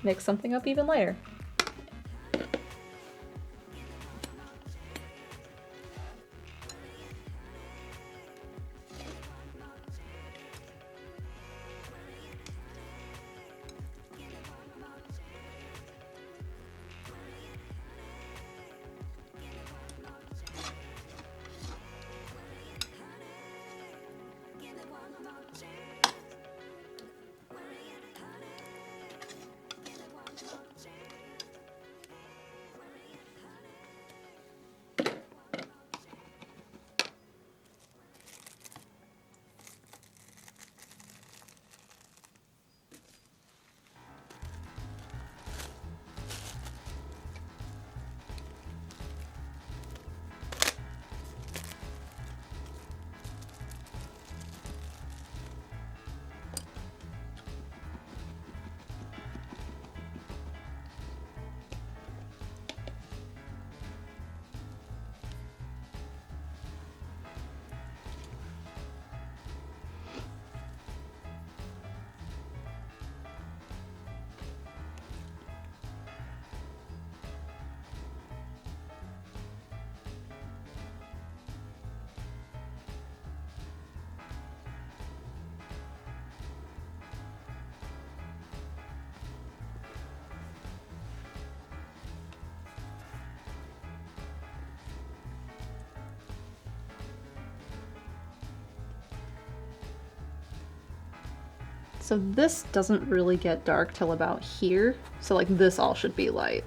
Make something up even lighter. So this doesn't really get dark till about here. So like this all should be light.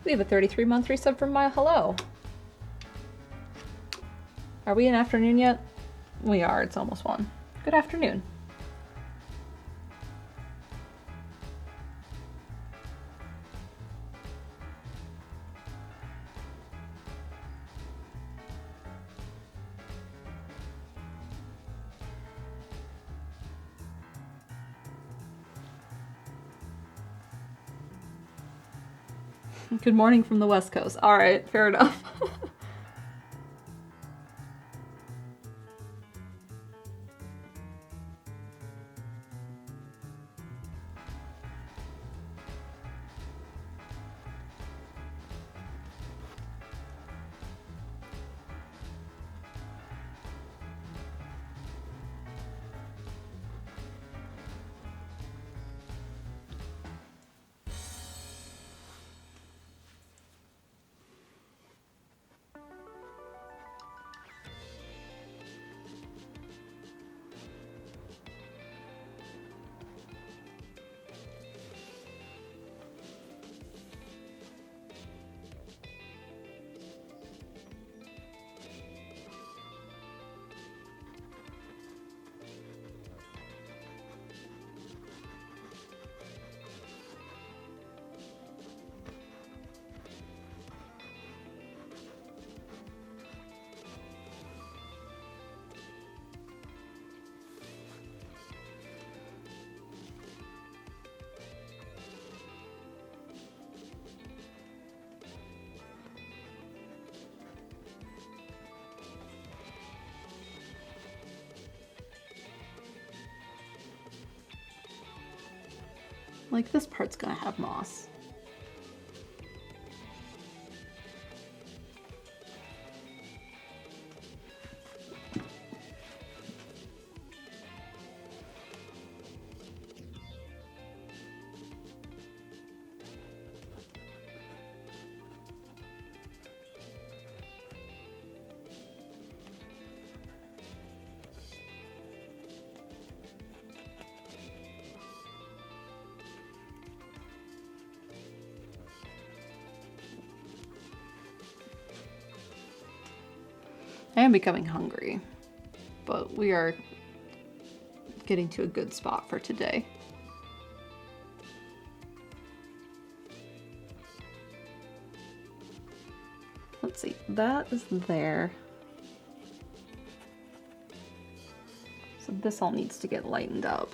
We have a 33-month resub from Maya. Hello. Are we in afternoon yet? We are. It's almost 1. Good afternoon. Good morning from the West Coast. All right, fair enough. Like this part's gonna have moss. I am becoming hungry, but we are getting to a good spot for today. Let's see, that is there. So this all needs to get lightened up.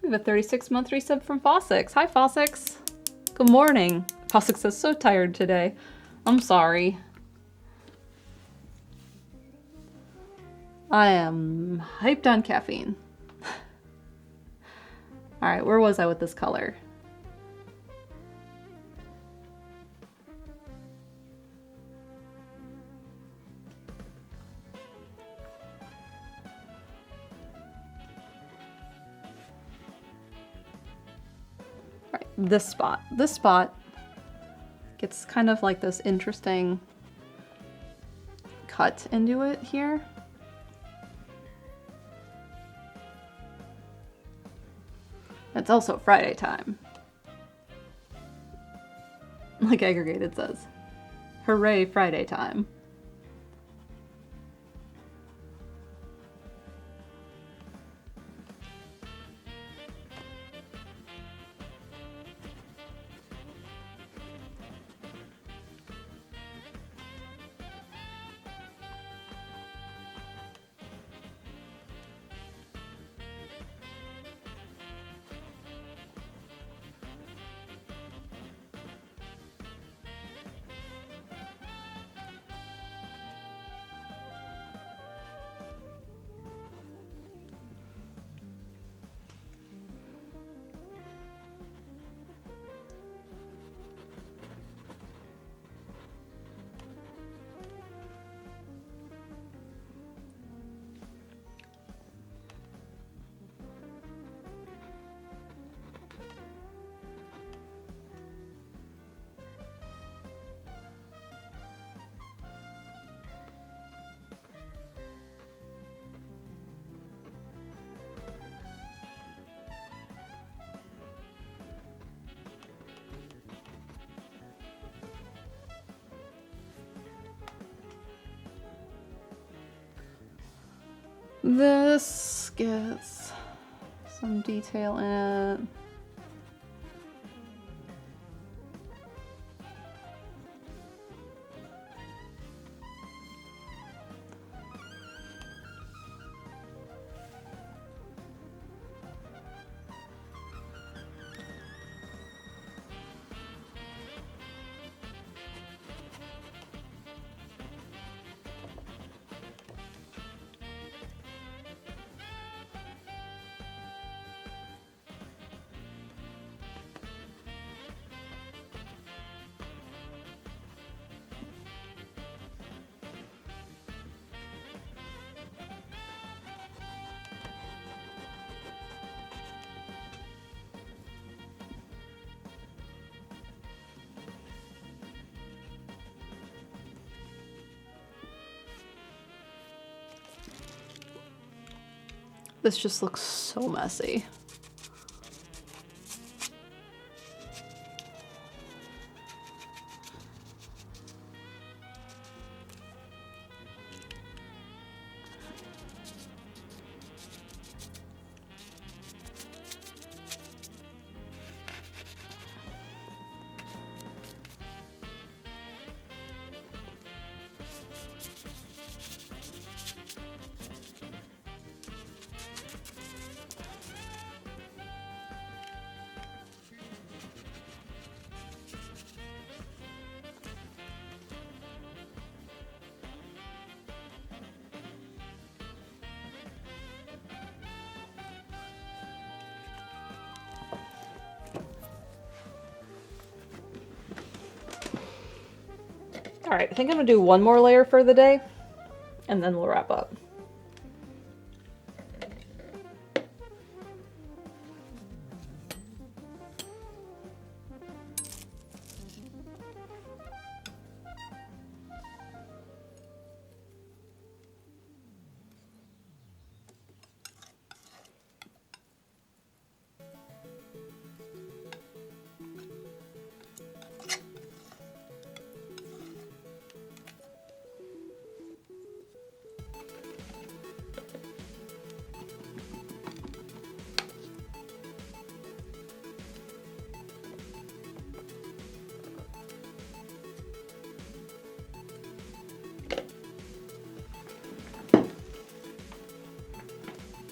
We have a 36-month resub from Fossix. Hi, Fossix. Good morning. Fossix says, so tired today. I'm sorry. I am hyped on caffeine. All right, where was I with this color? This spot. This spot gets kind of like this interesting cut into it here. It's also Friday time. Like Aggregated says. Hooray, Friday time. This gets some detail in it. This just looks so messy. All right, I think I'm gonna do one more layer for the day and then we'll wrap up.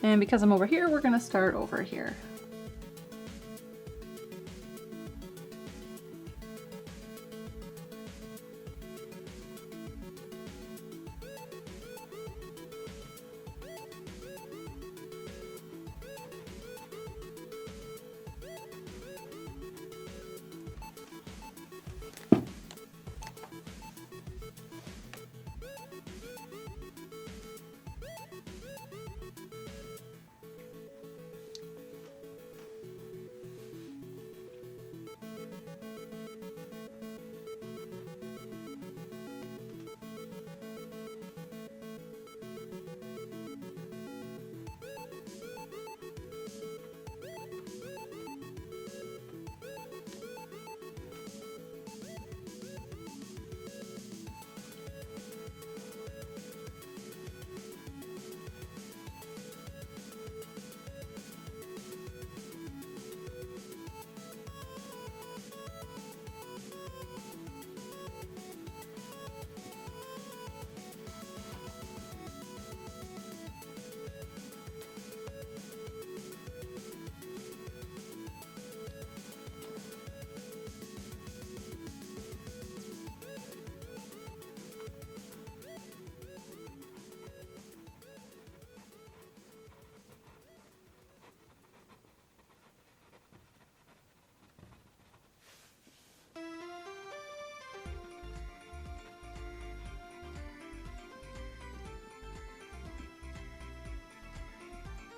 And because I'm over here, we're gonna start over here.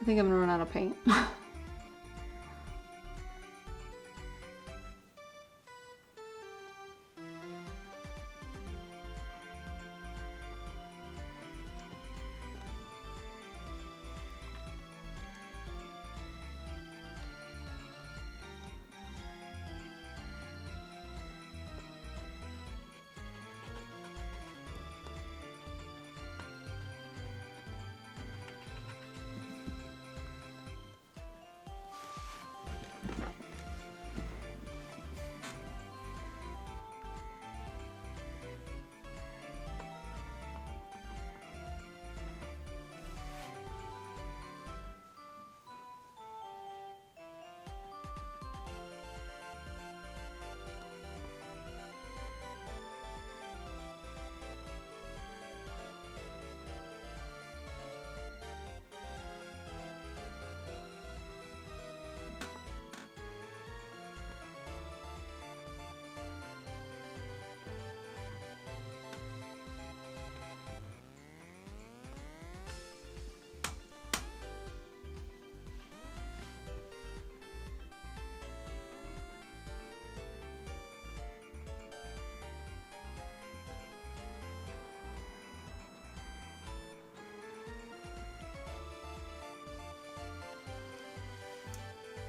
I think I'm gonna run out of paint.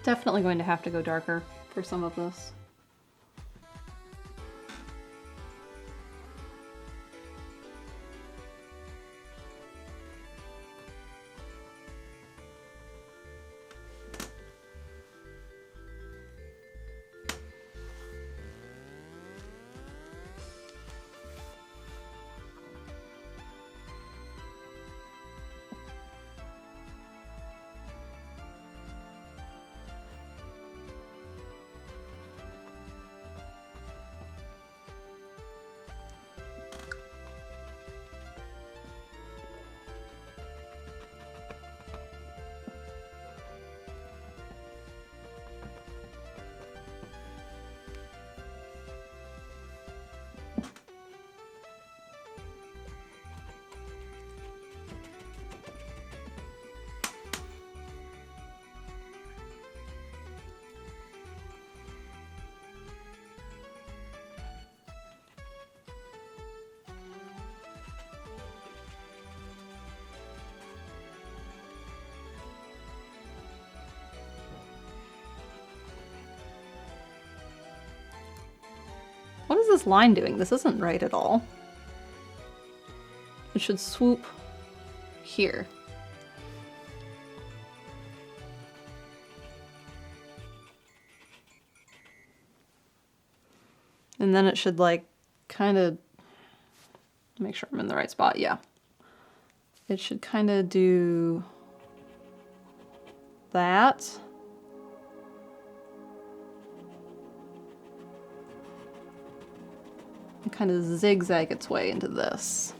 Definitely going to have to go darker for some of this. What is this line doing? This isn't right at all. It should swoop here. And then it should like kind of make sure I'm in the right spot. Yeah. It should kind of do that. And kind of zigzag its way into this.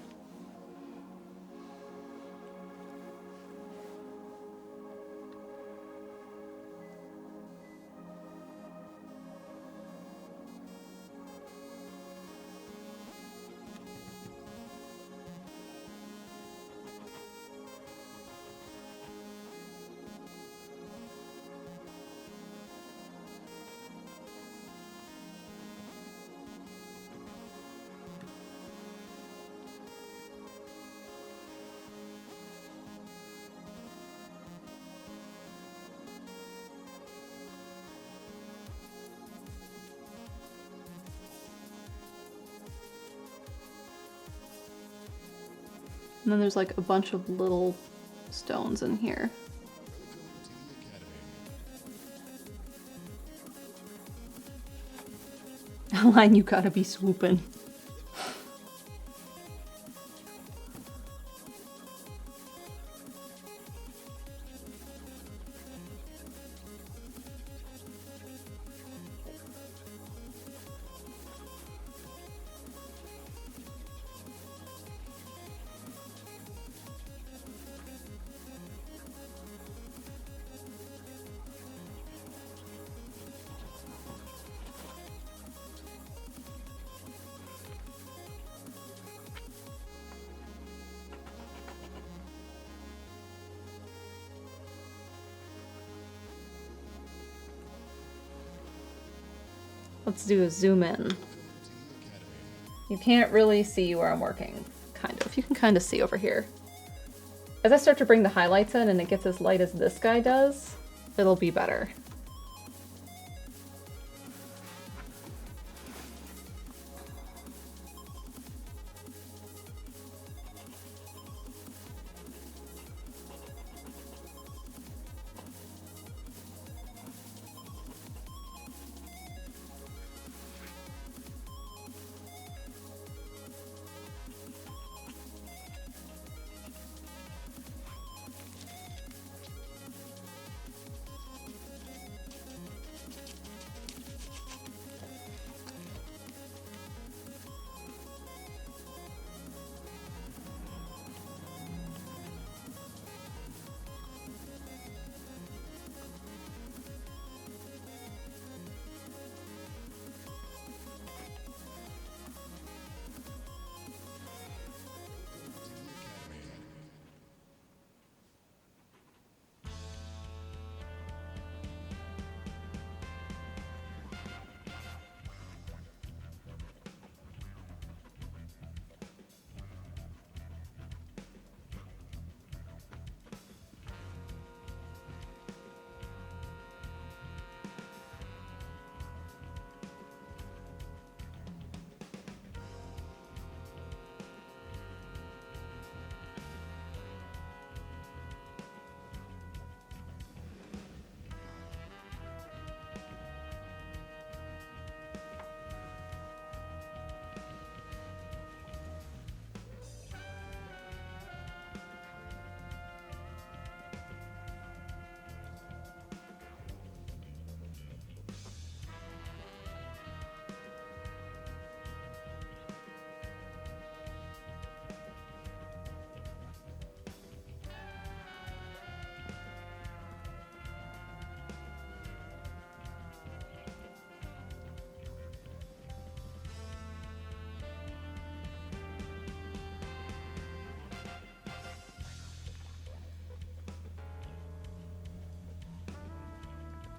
And then there's like a bunch of little stones in here. Line, you gotta be swooping. Let's do a zoom in. You can't really see where I'm working, kind of. You can kind of see over here. As I start to bring the highlights in and it gets as light as this guy does, it'll be better.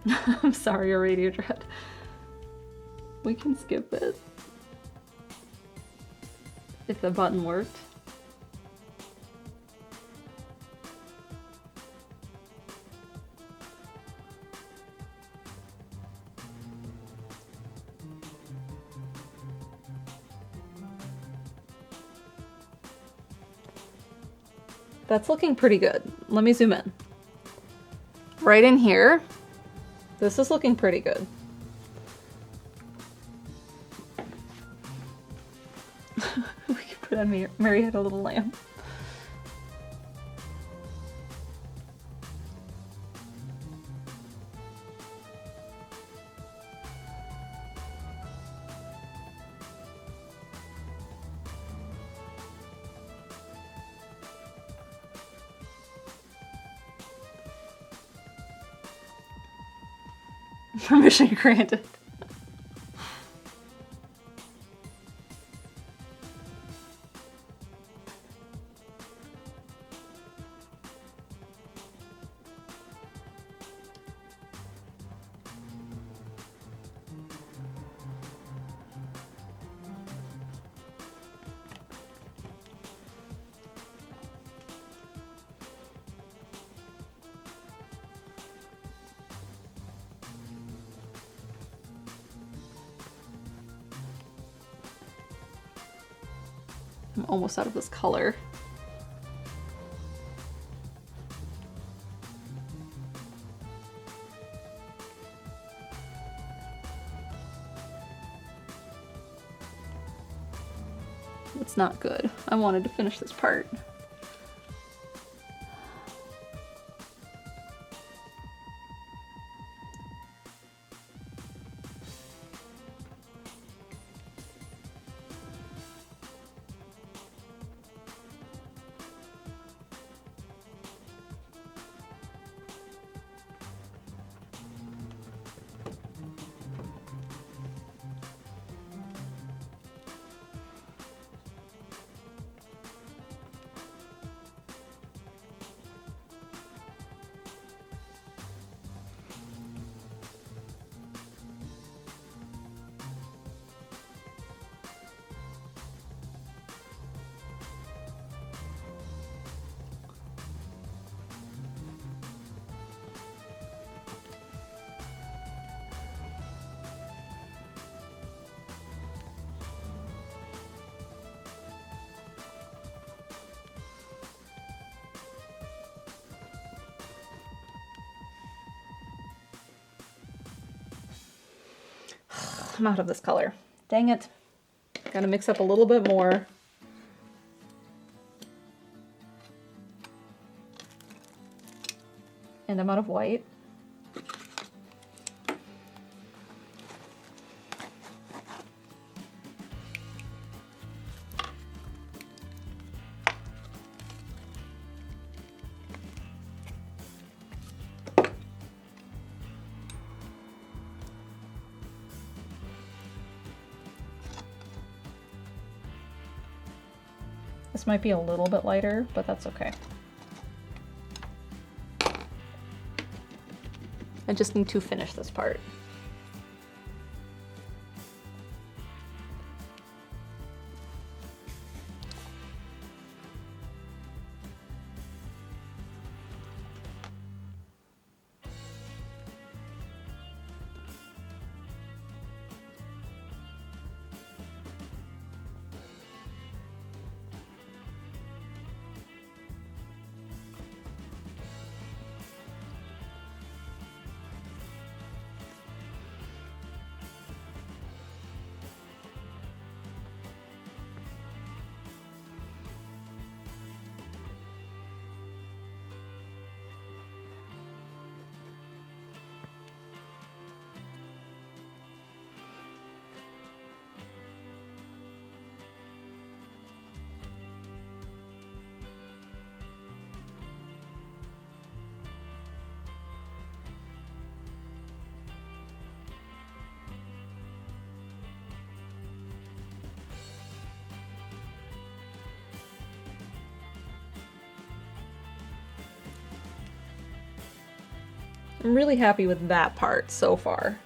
I'm sorry, Radio Dread. We can skip it. If the button worked. That's looking pretty good. Let me zoom in. Right in here, this is looking pretty good. We can put on Mary Had a Little Lamb. Permission granted. I'm almost out of this color. It's not good. I wanted to finish this part. I'm out of this color. Dang it. Gotta mix up a little bit more. And I'm out of white. This might be a little bit lighter, but that's okay. I just need to finish this part. I'm really happy with that part so far.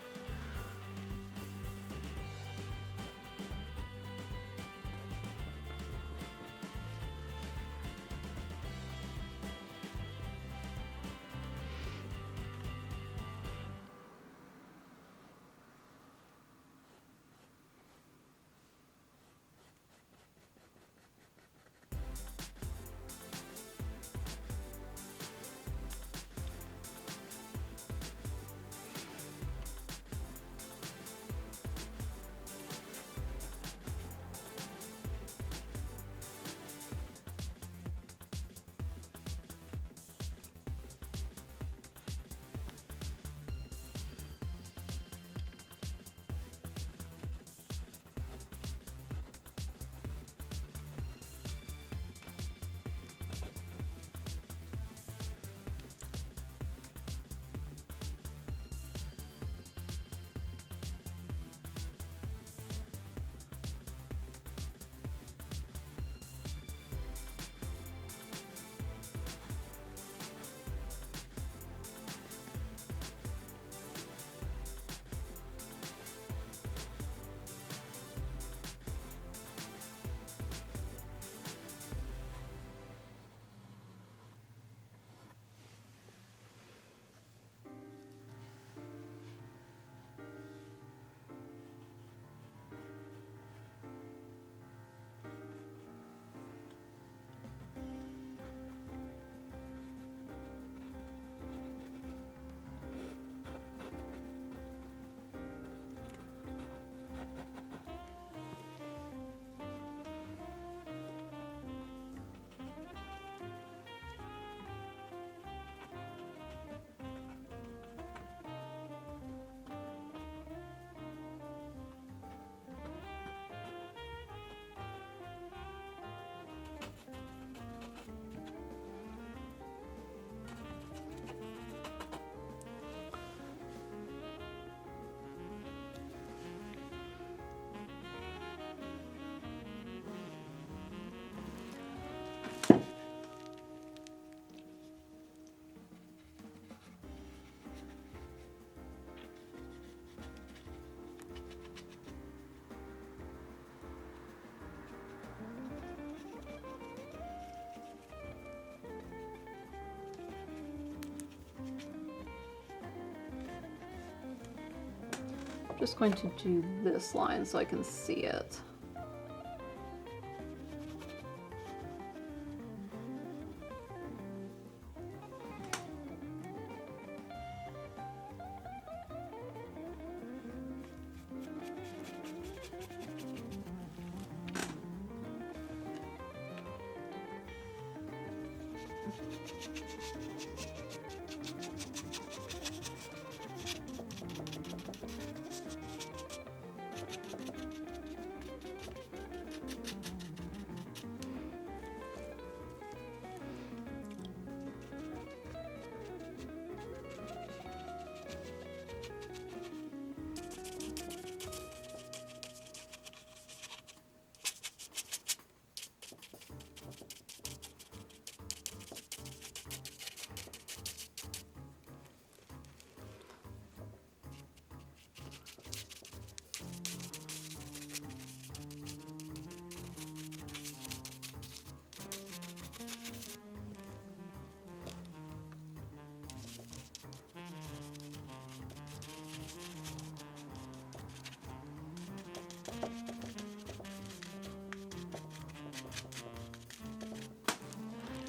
Just going to do this line so I can see it.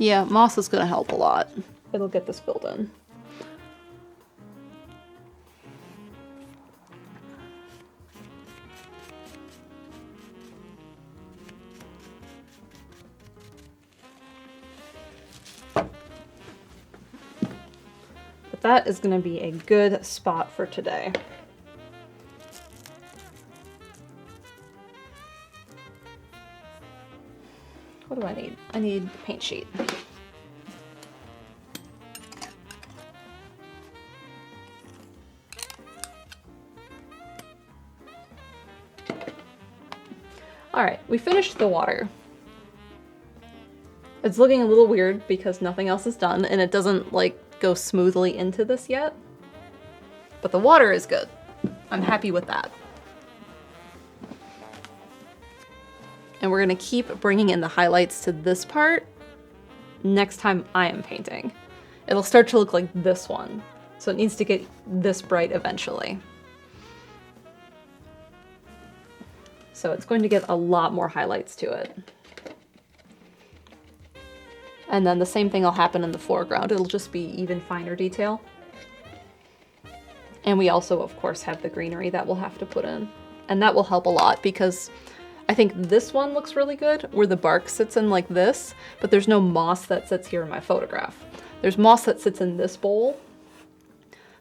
Yeah, moss is going to help a lot. It'll get this filled in. But that is going to be a good spot for today. What do I need? I need a paint sheet. All right, we finished the water. It's looking a little weird because nothing else is done and it doesn't like go smoothly into this yet. But the water is good. I'm happy with that. And we're gonna keep bringing in the highlights to this part next time I am painting. It'll start to look like this one. So it needs to get this bright eventually. So it's going to get a lot more highlights to it. And then the same thing will happen in the foreground. It'll just be even finer detail. And we also, of course, have the greenery that we'll have to put in. And that will help a lot because I think this one looks really good where the bark sits in like this, but there's no moss that sits here in my photograph. There's moss that sits in this bowl.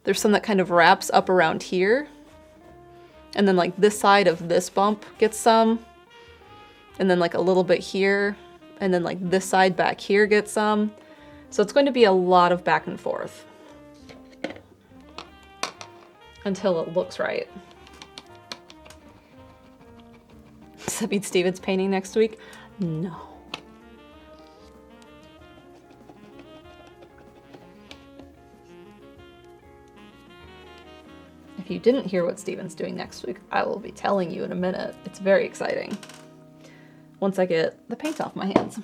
There's some that kind of wraps up around here. And then like this side of this bump gets some. And then like a little bit here. And then like this side back here gets some. So it's going to be a lot of back and forth until it looks right. Does that mean Steven's painting next week? No. If you didn't hear what Steven's doing next week, I will be telling you in a minute. It's very exciting. Once I get the paint off my hands.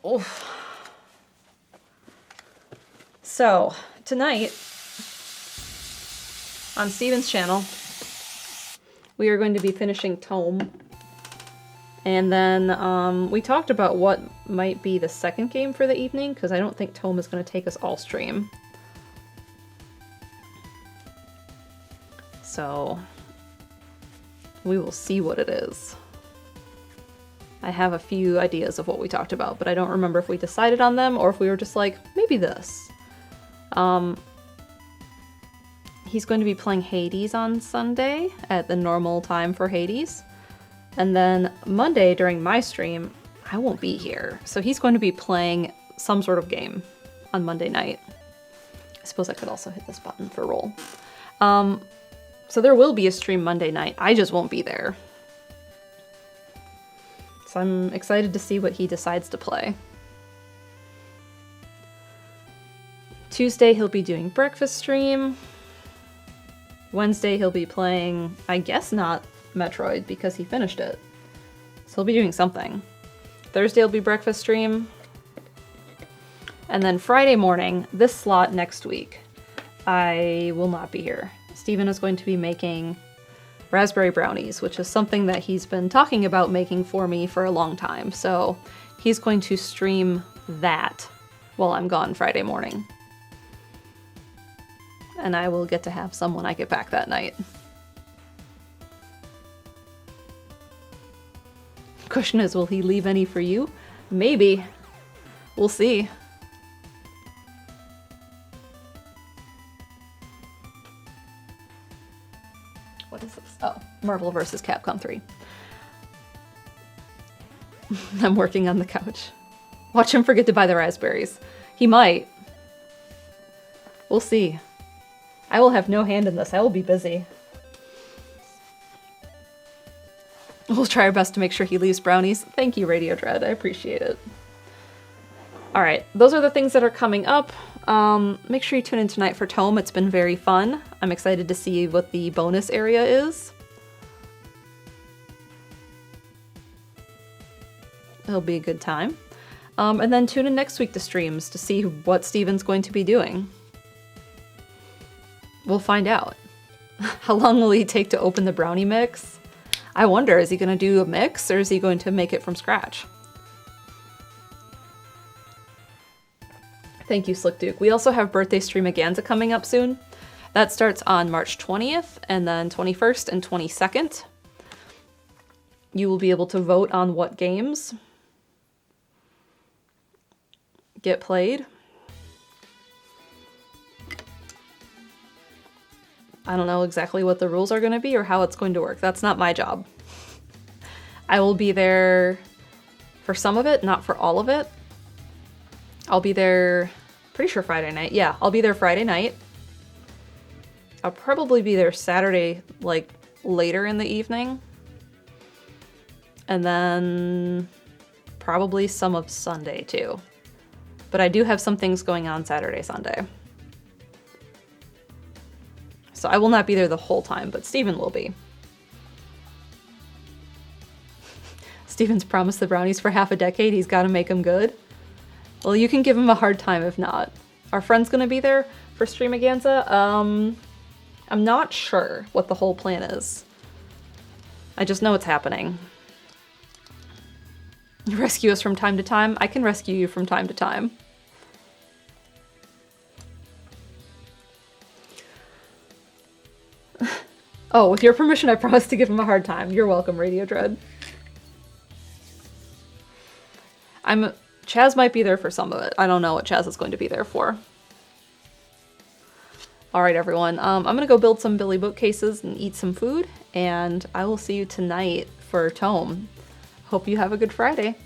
Oof. So, tonight, on Steven's channel, we are going to be finishing Tome. And then we talked about what might be the second game for the evening, because I don't think Tome is going to take us all stream. So we will see what it is. I have a few ideas of what we talked about, but I don't remember if we decided on them or if we were just like, maybe this. He's going to be playing Hades on Sunday at the normal time for Hades. And then Monday during my stream, I won't be here. So he's going to be playing some sort of game on Monday night. I suppose I could also hit this button for roll. So there will be a stream Monday night. I just won't be there. So I'm excited to see what he decides to play. Tuesday he'll be doing breakfast stream. Wednesday he'll be playing, I guess not Metroid because he finished it. So he'll be doing something. Thursday will be breakfast stream. And then Friday morning, this slot next week, I will not be here. Steven is going to be making raspberry brownies, which is something that he's been talking about making for me for a long time. So he's going to stream that while I'm gone Friday morning. And I will get to have some when I get back that night. Question is, will he leave any for you? Maybe. We'll see. What is this? Oh, Marvel vs. Capcom 3. I'm working on the couch. Watch him forget to buy the raspberries. He might. We'll see. I will have no hand in this. I will be busy. We'll try our best to make sure he leaves brownies. Thank you, Radio Dread. I appreciate it. Alright, those are the things that are coming up. Make sure you tune in tonight for Tome. It's been very fun. I'm excited to see what the bonus area is. It'll be a good time. And then tune in next week to streams to see what Steven's going to be doing. We'll find out. How long will he take to open the brownie mix? I wonder, is he going to do a mix or is he going to make it from scratch? Thank you, Slick Duke. We also have Birthday Streamaganza coming up soon. That starts on March 20th and then 21st and 22nd. You will be able to vote on what games get played. I don't know exactly what the rules are going to be or how it's going to work. That's not my job. I will be there for some of it, not for all of it. I'll be there, pretty sure Friday night. Yeah, I'll be there Friday night. I'll probably be there Saturday, like, later in the evening. And then probably some of Sunday, too. But I do have some things going on Saturday, Sunday. So I will not be there the whole time, but Steven will be. Steven's promised the brownies for half a decade. He's got to make them good. Well, you can give him a hard time if not. Our friend's gonna be there for Streamaganza. I'm not sure what the whole plan is. I just know it's happening. You rescue us from time to time? I can rescue you from time to time. Oh, with your permission, I promise to give him a hard time. You're welcome, Radio Dread. Chaz might be there for some of it. I don't know what Chaz is going to be there for. Alright, everyone. I'm gonna go build some Billy bookcases and eat some food, and I will see you tonight for Tome. Hope you have a good Friday.